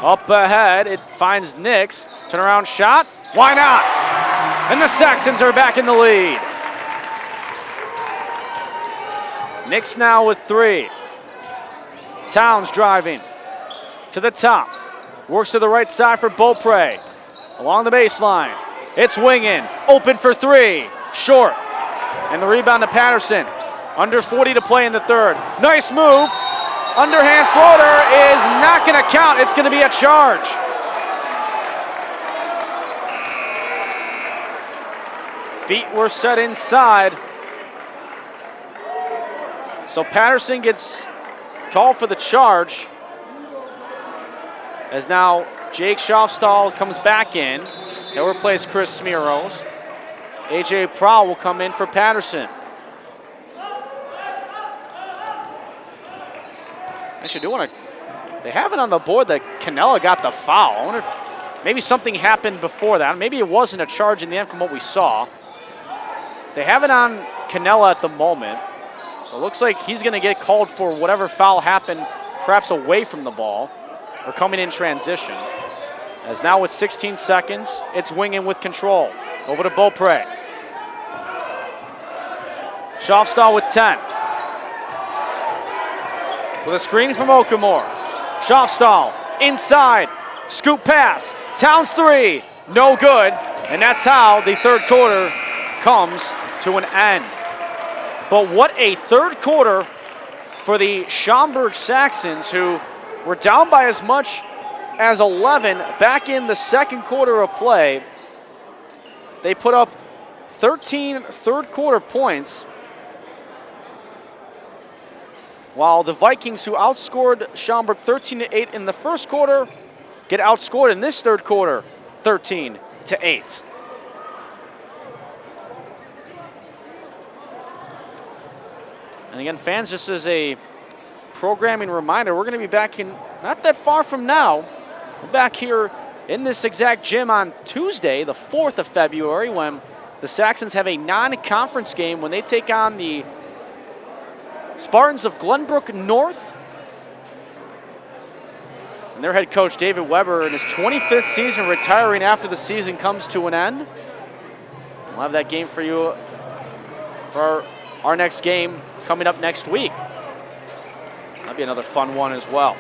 Up ahead, it finds Nix. Turnaround shot. Why not? And the Saxons are back in the lead. Nix now with 3. Towns driving to the top. Works to the right side for Beaupre. Along the baseline. It's Wingen. Open for 3. Short. And the rebound to Patterson. Under 40 to play in the third. Nice move. Underhand floater is not going to count. It's going to be a charge. Feet were set inside. So Patterson gets called for the charge. As now Jake Schaufstahl comes back in. He'll replace Chris Smeros. A.J. Prowl will come in for Patterson. Actually, do want to. They have it on the board that Canella got the foul. I wonder if maybe something happened before that. Maybe it wasn't a charge in the end from what we saw. They have it on Canella at the moment. So it looks like he's going to get called for whatever foul happened, perhaps away from the ball or coming in transition. As now with 16 seconds, it's Wingen with control. Over to Beaupre. Schaufstahl with 10. With a screen from Okamore. Schaufstahl inside. Scoop pass. Towns 3. No good. And that's how the third quarter comes to an end. But what a third quarter for the Schaumburg Saxons, who were down by as much as 11 back in the second quarter of play. They put up 13 third quarter points, while the Vikings, who outscored Schaumburg 13-8 in the first quarter, get outscored in this third quarter 13-8. And again, fans, just as a programming reminder, we're going to be back in not that far from now. We're back here in this exact gym on Tuesday, the 4th of February, when the Saxons have a non-conference game when they take on the Spartans of Glenbrook North. And their head coach, David Weber, in his 25th season, retiring after the season comes to an end. We'll have that game for you for our next game coming up next week. That'll be another fun one as well.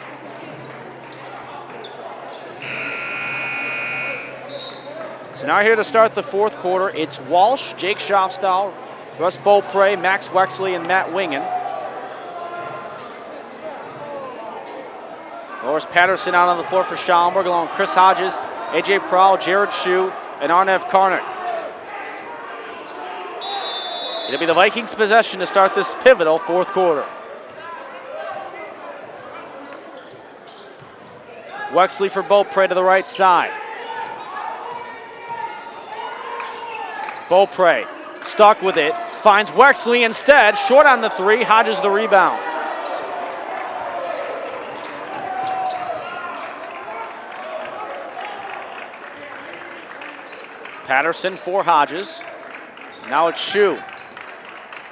So now here to start the fourth quarter, it's Walsh, Jake Schaufstahl, Russ Beaupre, Max Wexley, and Matt Wingen. Loris Patterson out on the floor for Schaumburg, along with Chris Hodges, A.J. Prowl, Jared Shue, and Arnev Karnick. It'll be the Vikings' possession to start this pivotal fourth quarter. Wexley for Beaupre to the right side. Beaupre stuck with it, finds Wexley instead, short on the 3, Hodges the rebound. Patterson for Hodges. Now it's Shue.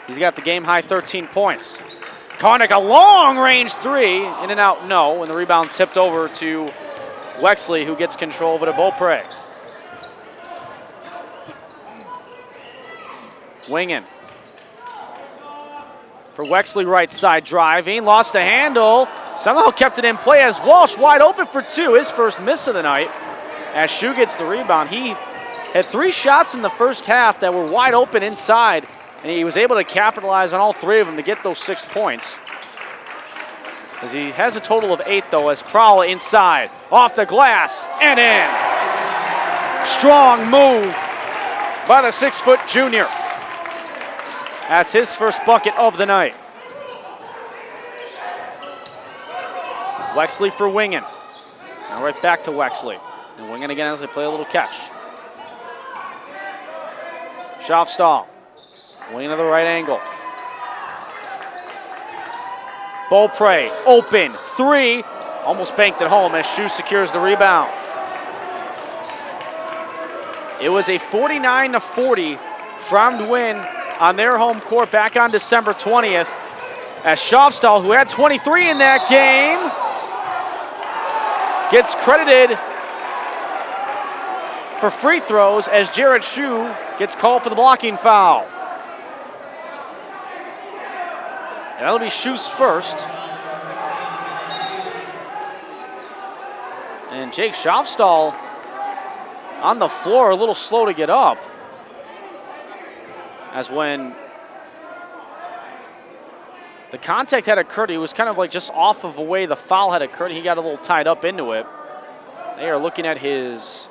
He's got the game-high 13 points. Karnick, a long-range 3, in and out, no, and the rebound tipped over to Wexley, who gets control over to Beaupre. Wingen. for Wexley, right side driving, lost the handle, somehow kept it in play as Walsh wide open for two, his first miss of the night. As Shu gets the rebound, he had 3 shots in the first half that were wide open inside, and he was able to capitalize on all 3 of them to get those 6 points. As he has a total of 8 though, as Prowl inside, off the glass, and in. Strong move by the 6-foot junior. That's his first bucket of the night. Wexley for Wingen. Now right back to Wexley. And Wingen again as they play a little catch. Schaumburg. Wing to the right angle. Beaupre, open, 3. Almost banked it home as Shu secures the rebound. It was a 49-40 Fremd win on their home court back on December 20th. As Schaumburg, who had 23 in that game, gets credited for free throws as Jared Shu gets called for the blocking foul. And that'll be Shu's first. And Jake Schaufstahl on the floor, a little slow to get up. As when the contact had occurred, he was kind of like just off of the way the foul had occurred. He got a little tied up into it. They are looking at his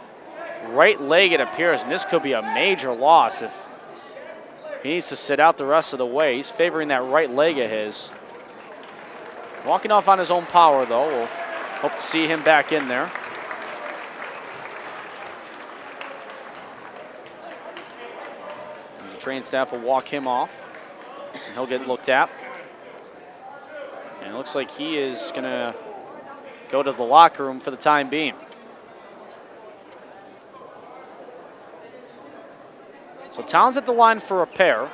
right leg, it appears, and this could be a major loss if he needs to sit out the rest of the way. He's favoring that right leg of his. Walking off on his own power, though. We'll hope to see him back in there. The training staff will walk him off, and he'll get looked at. And it looks like he is going to go to the locker room for the time being. So Towns at the line for a pair.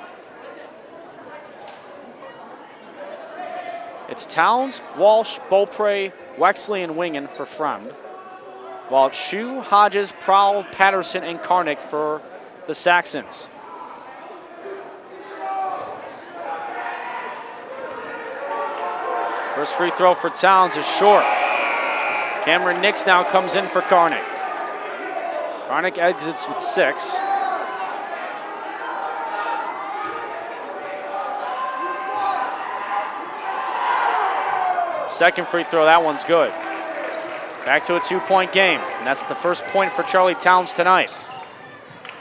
It's Towns, Walsh, Beaupre, Wexley, and Wingen for Fremd. While it's Shu, Hodges, Prowl, Patterson, and Karnick for the Saxons. First free throw for Towns is short. Cameron Nix now comes in for Karnick. Karnick exits with 6. Second free throw, that one's good. Back to a 2-point game, and that's the first point for Charlie Towns tonight.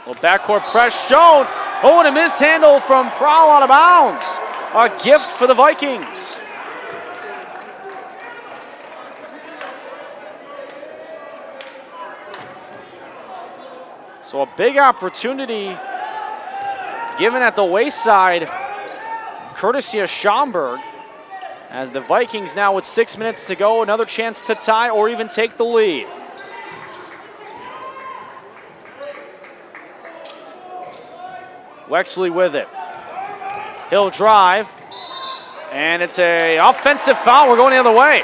Well, backcourt press shown. Oh, and a mishandle from Prowl out of bounds. A gift for the Vikings. So a big opportunity given at the wayside, courtesy of Schaumburg. As the Vikings now with 6 minutes to go, another chance to tie or even take the lead. Wexley with it. He'll drive, and it's a offensive foul. We're going the other way.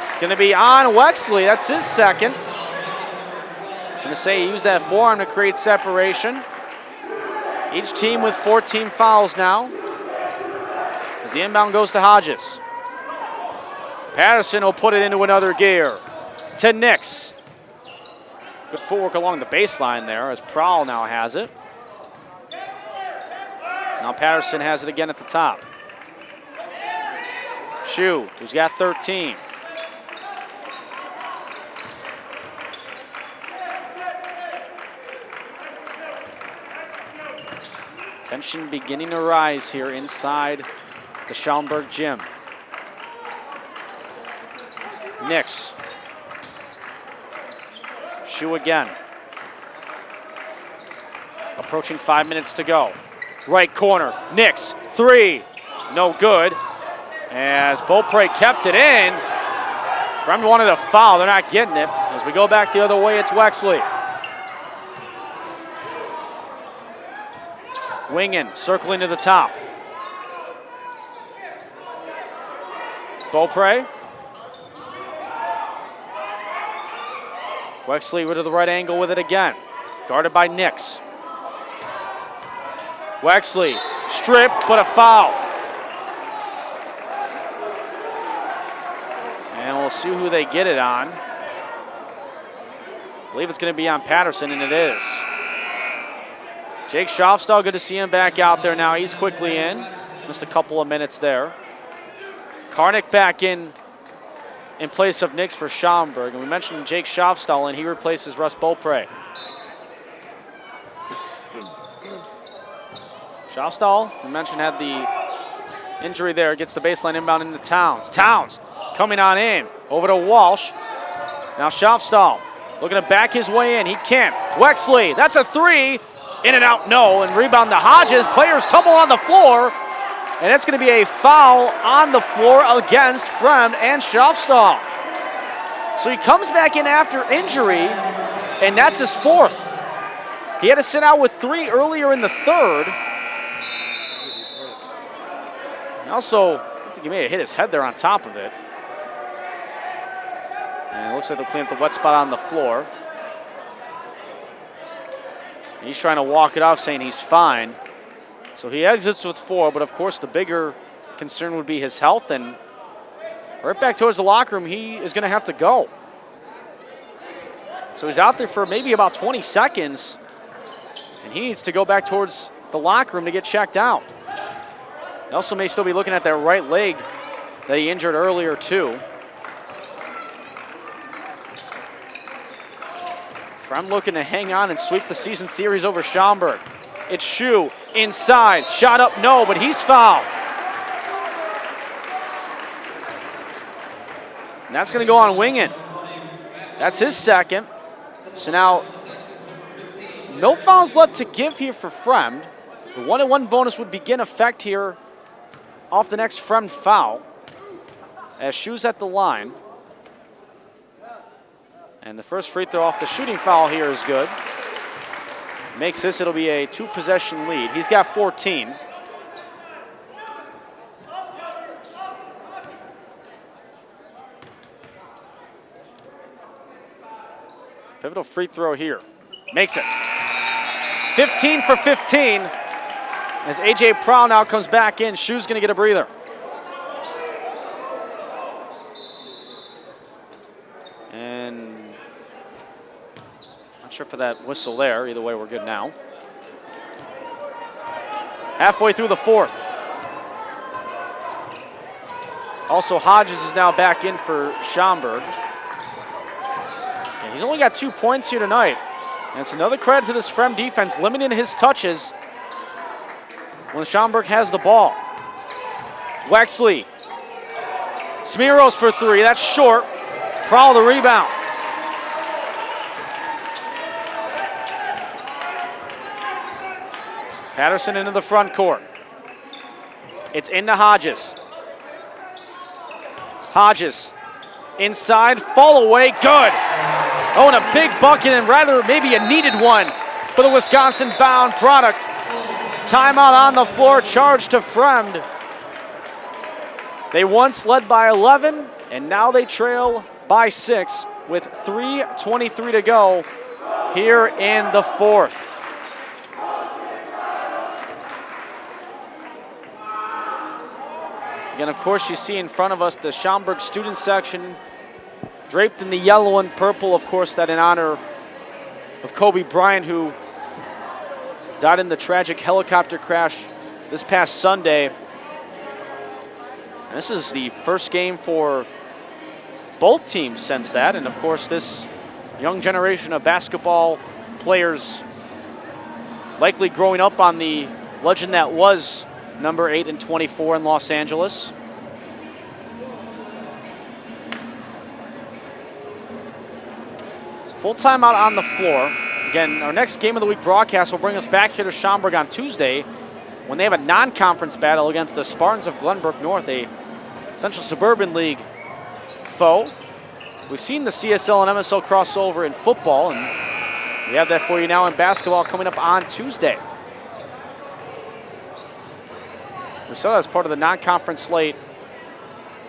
It's going to be on Wexley. That's his second. I'm going to say he used that forearm to create separation. Each team with 14 fouls now. As the inbound goes to Hodges. Patterson will put it into another gear. To Nix. Good footwork along the baseline there as Prowl now has it. Now Patterson has it again at the top. Shu, who's got 13. Tension beginning to rise here inside the Schaumburg gym. Nix. Shu again. Approaching 5 minutes to go. Right corner, Nix, 3, no good. As Beaupre kept it in. Fremd wanted a foul, they're not getting it. As we go back the other way, it's Wexley. Wingen, circling to the top. Beaupre. Wexley to the right angle with it again. Guarded by Nix. Wexley, strip, but a foul. we'll see who they get it on. I believe it's going to be on Patterson, and it is. Jake Schaufstall, good to see him back out there now. He's quickly in. Missed a couple of minutes there. Karnick back in place of Nix for Schaumburg. And we mentioned Jake Schaufstall, and he replaces Russ Beaupre. Schaufstall, we mentioned, had the injury there. Gets the baseline inbound into Towns. Towns coming on in. Over to Walsh. Now Schaufstall looking to back his way in. He can't. Wexley, that's a three. In and out, no. And rebound to Hodges. Players tumble on the floor. And it's going to be a foul on the floor against Fremd and Schaufstall. So he comes back in after injury, and that's his fourth. He had to sit out with 3 earlier in the third. And also, I think he may have hit his head there on top of it. And it looks like they'll clean up the wet spot on the floor. And he's trying to walk it off, saying he's fine. So he exits with 4, but of course the bigger concern would be his health, and right back towards the locker room, he is going to have to go. So he's out there for maybe about 20 seconds, and he needs to go back towards the locker room to get checked out. He also may still be looking at that right leg that he injured earlier too. Fremd looking to hang on and sweep the season series over Schaumburg. It's Shu inside, shot up, no, but he's fouled. And that's going to go on Wingen. That's his second. So now, no fouls left to give here for Fremd. The 1-on-1 bonus would begin effect here off the next Fremd foul, as Shu's at the line. And the first free throw off the shooting foul here is good. Makes this, it'll be a 2-possession lead. He's got 14. Pivotal free throw here. Makes it. 15 for 15. As A.J. Prowl now comes back in, Shu's going to get a breather. And not sure for that whistle there. Either way, we're good now. Halfway through the fourth. Also, Hodges is now back in for Schaumburg. And he's only got 2 points here tonight. And it's another credit to this Fremd defense, limiting his touches when Schaumburg has the ball. Wexley. Smiros for 3. That's short. Prowl the rebound. Patterson into the front court. It's into Hodges. Hodges inside, fall away, good. Oh, and a big bucket, and rather maybe a needed one for the Wisconsin-bound product. Timeout on the floor, charged to Fremd. They once led by 11, and now they trail by 6 with 3:23 to go here in the fourth. Again, of course, you see in front of us the Schaumburg student section draped in the yellow and purple, of course, that in honor of Kobe Bryant, who died in the tragic helicopter crash this past Sunday. And this is the first game for both teams since that, and of course this young generation of basketball players likely growing up on the legend that was number 8 and 24 in Los Angeles. Full timeout on the floor. Again, our next Game of the Week broadcast will bring us back here to Schaumburg on Tuesday when they have a non-conference battle against the Spartans of Glenbrook North, a Central Suburban League foe. We've seen the CSL and MSL crossover in football, and we have that for you now in basketball coming up on Tuesday. We saw that as part of the non-conference slate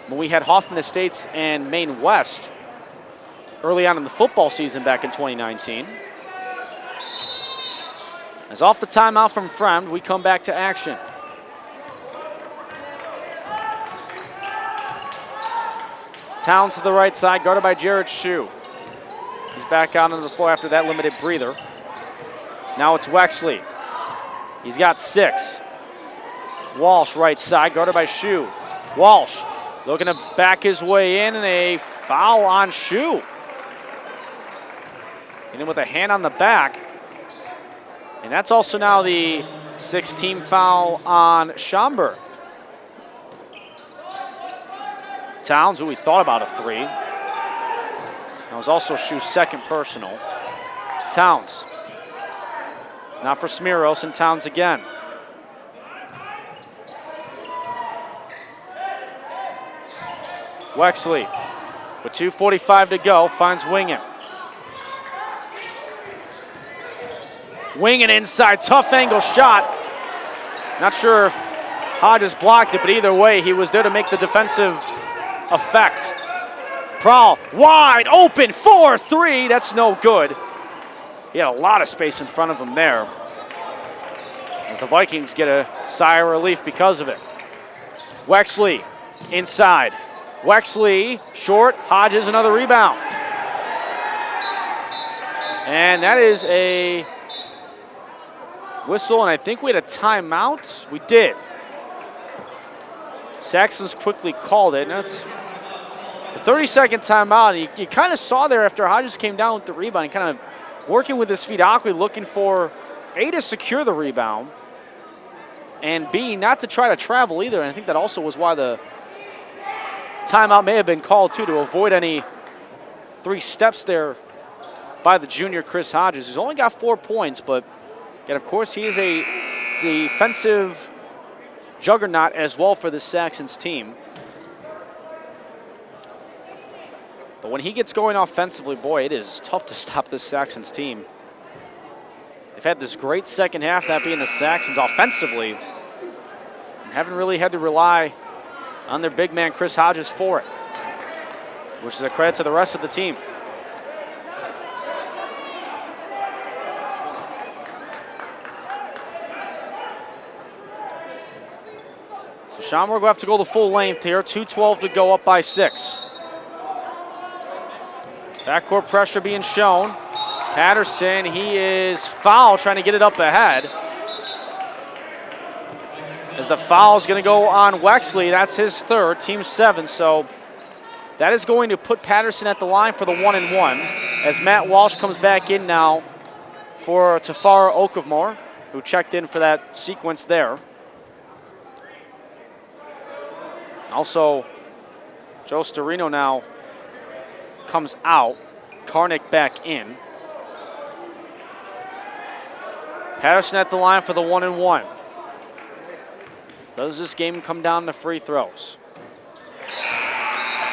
when we had Hoffman Estates and Maine West early on in the football season back in 2019. As off the timeout from Fremd, we come back to action. Towns to the right side, guarded by Jared Shue. He's back out on the floor after that limited breather. Now it's Wexley. He's got 6. Walsh right side, guarded by Shue. Walsh looking to back his way in, and a foul on Shue. And then with a hand on the back. And that's also now the 6th-team foul on Schaumburg. Towns, who we thought about a 3. That was also Shue's 2nd personal. Towns. Now for Smiros, and Towns again. Wexley, with 2:45 to go, finds Wingen. Wingen inside, tough angle shot. Not sure if Hodges blocked it, but either way, he was there to make the defensive effect. Prowl, wide open, 4-3, that's no good. He had a lot of space in front of him there. As the Vikings get a sigh of relief because of it. Wexley, inside. Wexley, short, Hodges, another rebound. And that is a whistle, and I think we had a timeout. We did. Saxons quickly called it, and that's a 30-second timeout. You kind of saw there after Hodges came down with the rebound, kind of working with his feet awkwardly, looking for A, to secure the rebound, and B, not to try to travel either. And I think that also was why the timeout may have been called too, to avoid any 3 steps there by the junior Chris Hodges, who's only got 4 points, but yet of course he is a defensive juggernaut as well for the Saxons team. But when he gets going offensively, boy, it is tough to stop this Saxons team. They've had this great second half, that being the Saxons offensively, and haven't really had to rely on their big man Chris Hodges for it, which is a credit to the rest of the team. So Schaumburg will have to go the full length here. 2:12 to go, up by 6. Backcourt pressure being shown. Patterson, he is fouled, trying to get it up ahead. As the foul is going to go on Wexley. That's his 3rd, team 7. So that is going to put Patterson at the line for the 1-and-1. As Matt Walsh comes back in now for Tafara Okavmore, who checked in for that sequence there. Also, Joe Storino now comes out. Karnick back in. Patterson at the line for the 1-and-1. Does this game come down to free throws?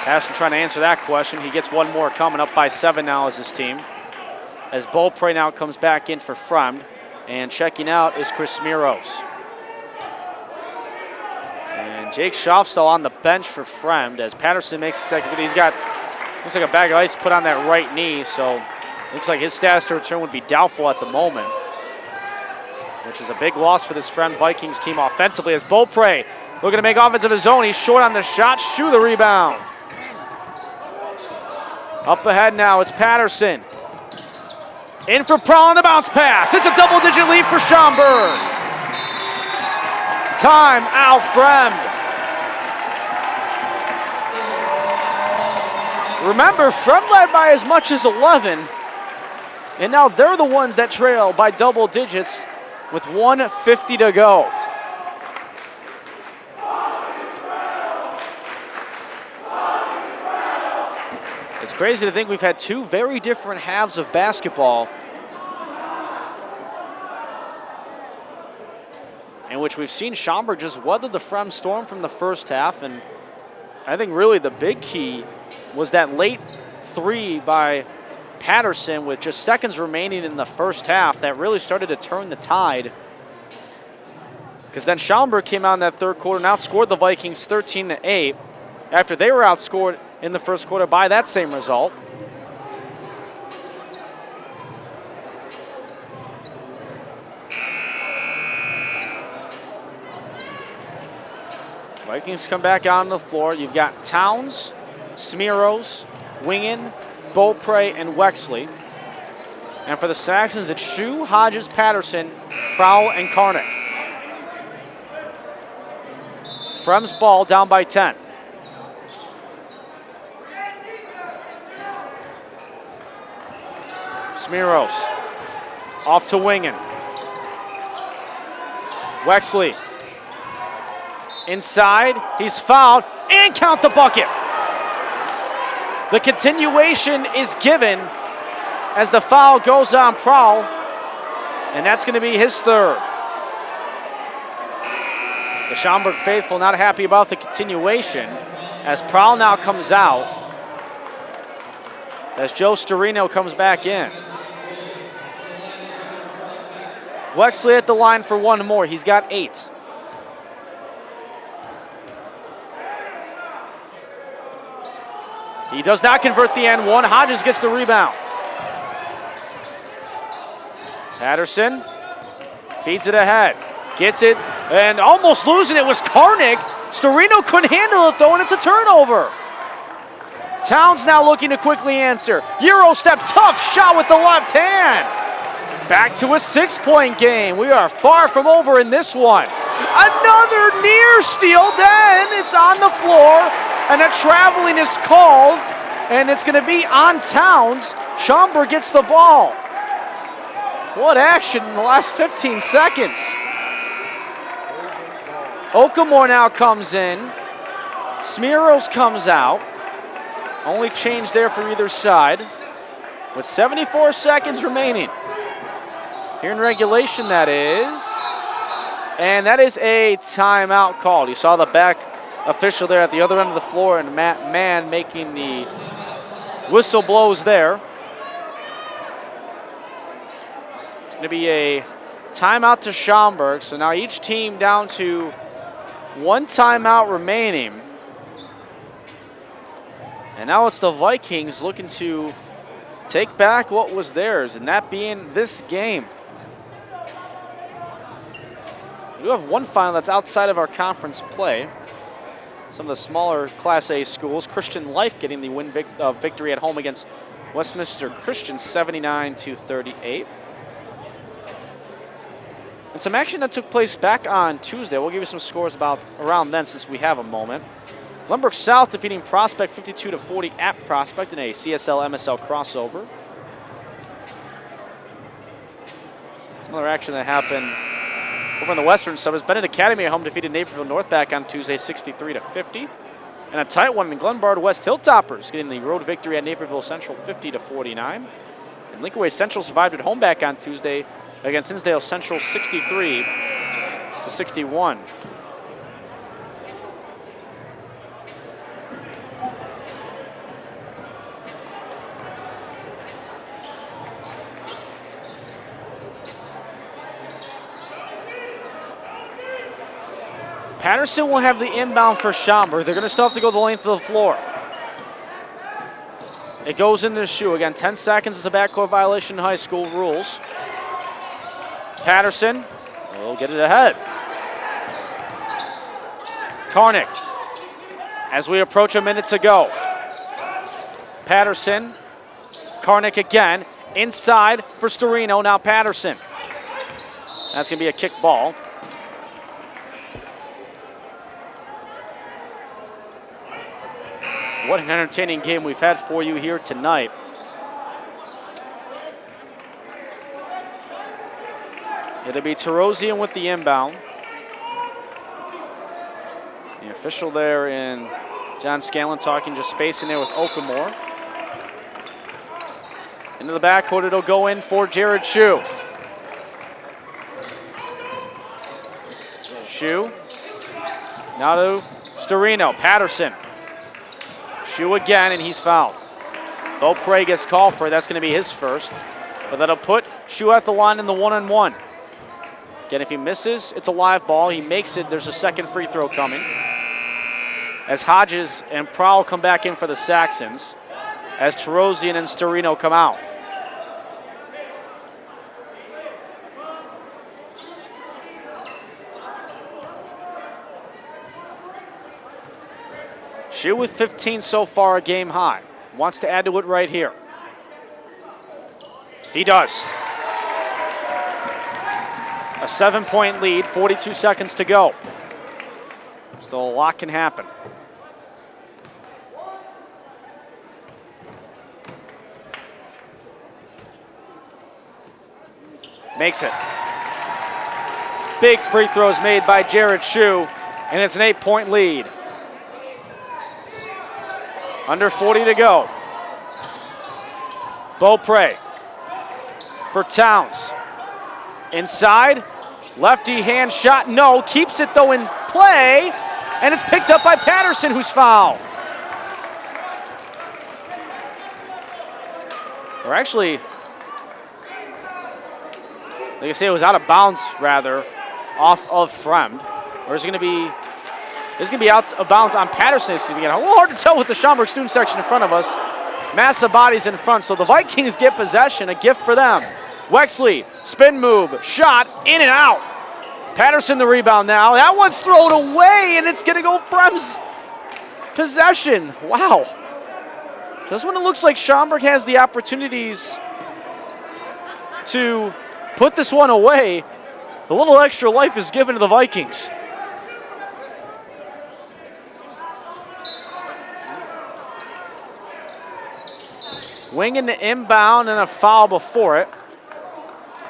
Patterson trying to answer that question. He gets one more coming, up by 7 now as his team. As Beaupre now comes back in for Fremd. And checking out is Chris Smiros. And Jake Schaufstall on the bench for Fremd as Patterson makes the second. He's got, looks like a bag of ice put on that right knee, so looks like his status to return would be doubtful at the moment, which is a big loss for this Fremd Vikings team offensively as Beaupre looking to make offense of his own. He's short on the shot, Shue the rebound. Up ahead now, it's Patterson. In for Prowl on the bounce pass. It's a double-digit lead for Schaumburg. Time out, Fremd. Remember, Fremd led by as much as 11, and now they're the ones that trail by double digits with 1:50 to go. It's crazy to think we've had 2 very different halves of basketball in which we've seen Schaumburg just weather the Fremd storm from the first half, and I think really the big key was that late 3 by Patterson with just seconds remaining in the first half that really started to turn the tide. Because then Schaumburg came out in that third quarter and outscored the Vikings 13-8 after they were outscored in the first quarter by that same result. Vikings come back out on the floor. You've got Towns Smeros, Wingen, Beaupre, and Wexley. And for the Saxons, it's Shu, Hodges, Patterson, Prowl, and Karnick. Fremd's ball down by 10. Smeros off to Wingen. Wexley inside, he's fouled, and count the bucket. The continuation is given as the foul goes on Prowl, and that's going to be his third. The Schaumburg faithful not happy about the continuation as Prowl now comes out as Joe Storino comes back in. Wexley at the line for one more. He's got 8. He does not convert the end one. Hodges gets the rebound. Patterson feeds it ahead. Gets it, and almost losing it was Karnick. Storino couldn't handle it, though, and it's a turnover. Towns now looking to quickly answer. Euro step, tough shot with the left hand. Back to a 6-point game. We are far from over in this one. Another near steal, then it's on the floor, and a traveling is called, and it's going to be on Towns. Schaumburg gets the ball. What action in the last 15 seconds. Okamore now comes in. Smeros comes out. Only change there for either side. With 74 seconds remaining. Here in regulation, that is. And that is a timeout called. You saw the back official there at the other end of the floor, and Matt Mann making the whistle blows there. It's going to be a timeout to Schaumburg. So now each team down to one timeout remaining. And now it's the Vikings looking to take back what was theirs, and that being this game. We do have one final that's outside of our conference play. Some of the smaller Class A schools. Christian Life getting the victory at home against Westminster Christian, 79-38. And some action that took place back on Tuesday. We'll give you some scores about around then since we have a moment. Glenbrook South defeating Prospect 52-40 at Prospect in a CSL-MSL crossover. Some other action that happened over in the western suburbs. Bennett Academy at home defeated Naperville North back on Tuesday 63-50. And a tight one in Glenbard West Hilltoppers getting the road victory at Naperville Central 50-49. And Lincoln Central survived at home back on Tuesday against Hinsdale Central 63-61. Patterson will have the inbound for Schaumburg. They're going to still have to go the length of the floor. It goes into the shoe. Again, 10 seconds is a backcourt violation in high school rules. Patterson will get it ahead. Karnick, as we approach a minute to go. Patterson, Karnick again, inside for Storino, now Patterson. That's going to be a kick ball. What an entertaining game we've had for you here tonight. It'll be Terosian with the inbound. The official there in John Scanlon talking just space in there with Okamore. Into the backcourt, it'll go in for Jared Shue. Shue. Now to Storino. Patterson. Shue again, and he's fouled. Beaupre gets called for it. That's going to be his first. But that'll put Shue at the line in the one-on-one. Again, if he misses, it's a live ball. He makes it. There's a second free throw coming. As Hodges and Prowl come back in for the Saxons. As Terosian and Storino come out. Schu with 15 so far, a game high. Wants to add to it right here. He does. A 7-point lead, 42 seconds to go. So a lot can happen. Makes it. Big free throws made by Jared Schu, and it's an 8-point lead. Under 40 to go. Beaupre for Towns. Inside, lefty hand shot, no. Keeps it though in play, and it's picked up by Patterson, who's fouled. Or actually, like I say, it was out of bounds, rather, off of Fremd. Or is it going to be? It's going to be out of bounds on Patterson. It's going to be a little hard to tell with the Schaumburg student section in front of us. Massive bodies in front, so the Vikings get possession. A gift for them. Wexley, spin move, shot, in and out. Patterson the rebound now. That one's thrown away, and it's going to go Fremd's possession. Wow. This one, it looks like Schaumburg has the opportunities to put this one away. A little extra life is given to the Vikings. Wing in the inbound and a foul before it.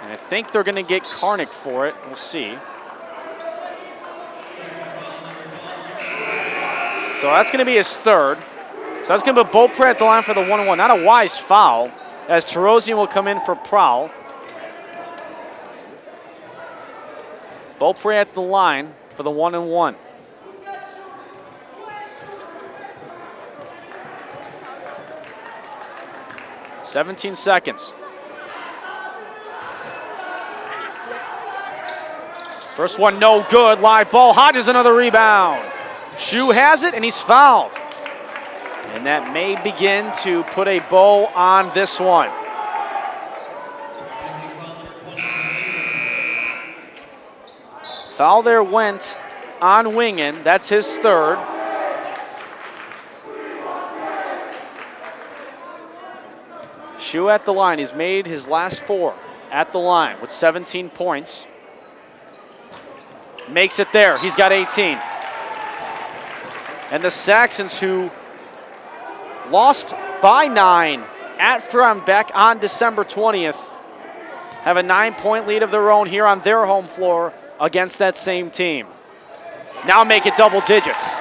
And I think they're going to get Karnick for it. We'll see. So that's going to be his third. So that's going to put Beaupre at the line for the 1-1. Not a wise foul, as Tarosian will come in for Prowl. Beaupre at the line for the 1-1. "17 seconds. First one no good, live ball. Hodges another rebound. Schu has it and he's fouled. And that may begin to put a bow on this one. Foul there went on Wingen. That's his third. Schu at the line. He's made his last 4 at the line with 17 points. Makes it there. He's got 18. And the Saxons, who lost by 9 at Fremd back on December 20th, have a 9-point lead of their own here on their home floor against that same team. Now make it double digits.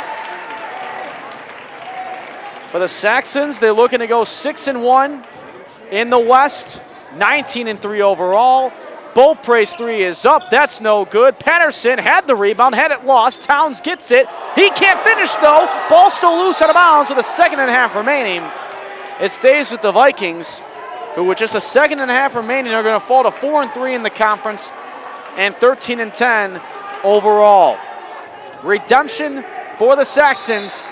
For the Saxons, they're looking to go 6-1 in the West, 19-3 overall. Beaupre's 3 is up. That's no good. Patterson had the rebound, had it lost. Towns gets it. He can't finish, though. Ball still loose out of bounds with a second and a half remaining. It stays with the Vikings, who with just a second and a half remaining are going to fall to 4-3 in the conference and 13-10 overall. Redemption for the Saxons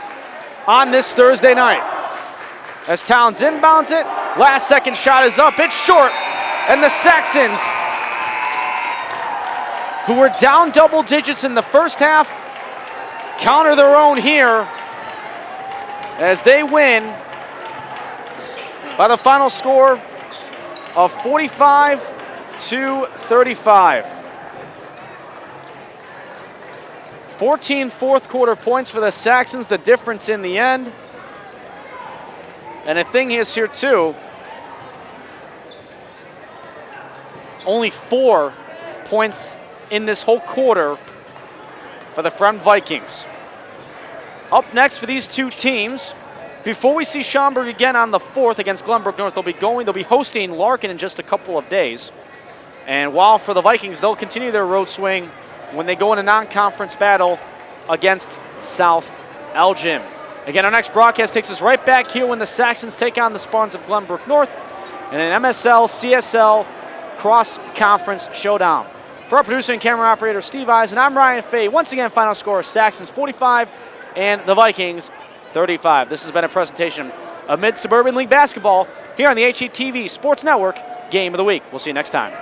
on this Thursday night. As Towns inbounds it, last second shot is up. It's short, and the Saxons, who were down double digits in the first half, counter their own here as they win by the final score of 45-35. 14 fourth quarter points for the Saxons, the difference in the end. And the thing is here too, only 4 points in this whole quarter for the Fremd Vikings. Up next for these two teams, before we see Schaumburg again on the 4th against Glenbrook North, they'll be hosting Larkin in just a couple of days. And while for the Vikings, they'll continue their road swing when they go in a non-conference battle against South Elgin. Again, our next broadcast takes us right back here when the Saxons take on the Spartans of Glenbrook North in an MSL-CSL cross-conference showdown. For our producer and camera operator, Steve Eisen, I'm Ryan Fay. Once again, final score, Saxons 45 and the Vikings 35. This has been a presentation of Mid-Suburban League Basketball here on the HETV Sports Network Game of the Week. We'll see you next time.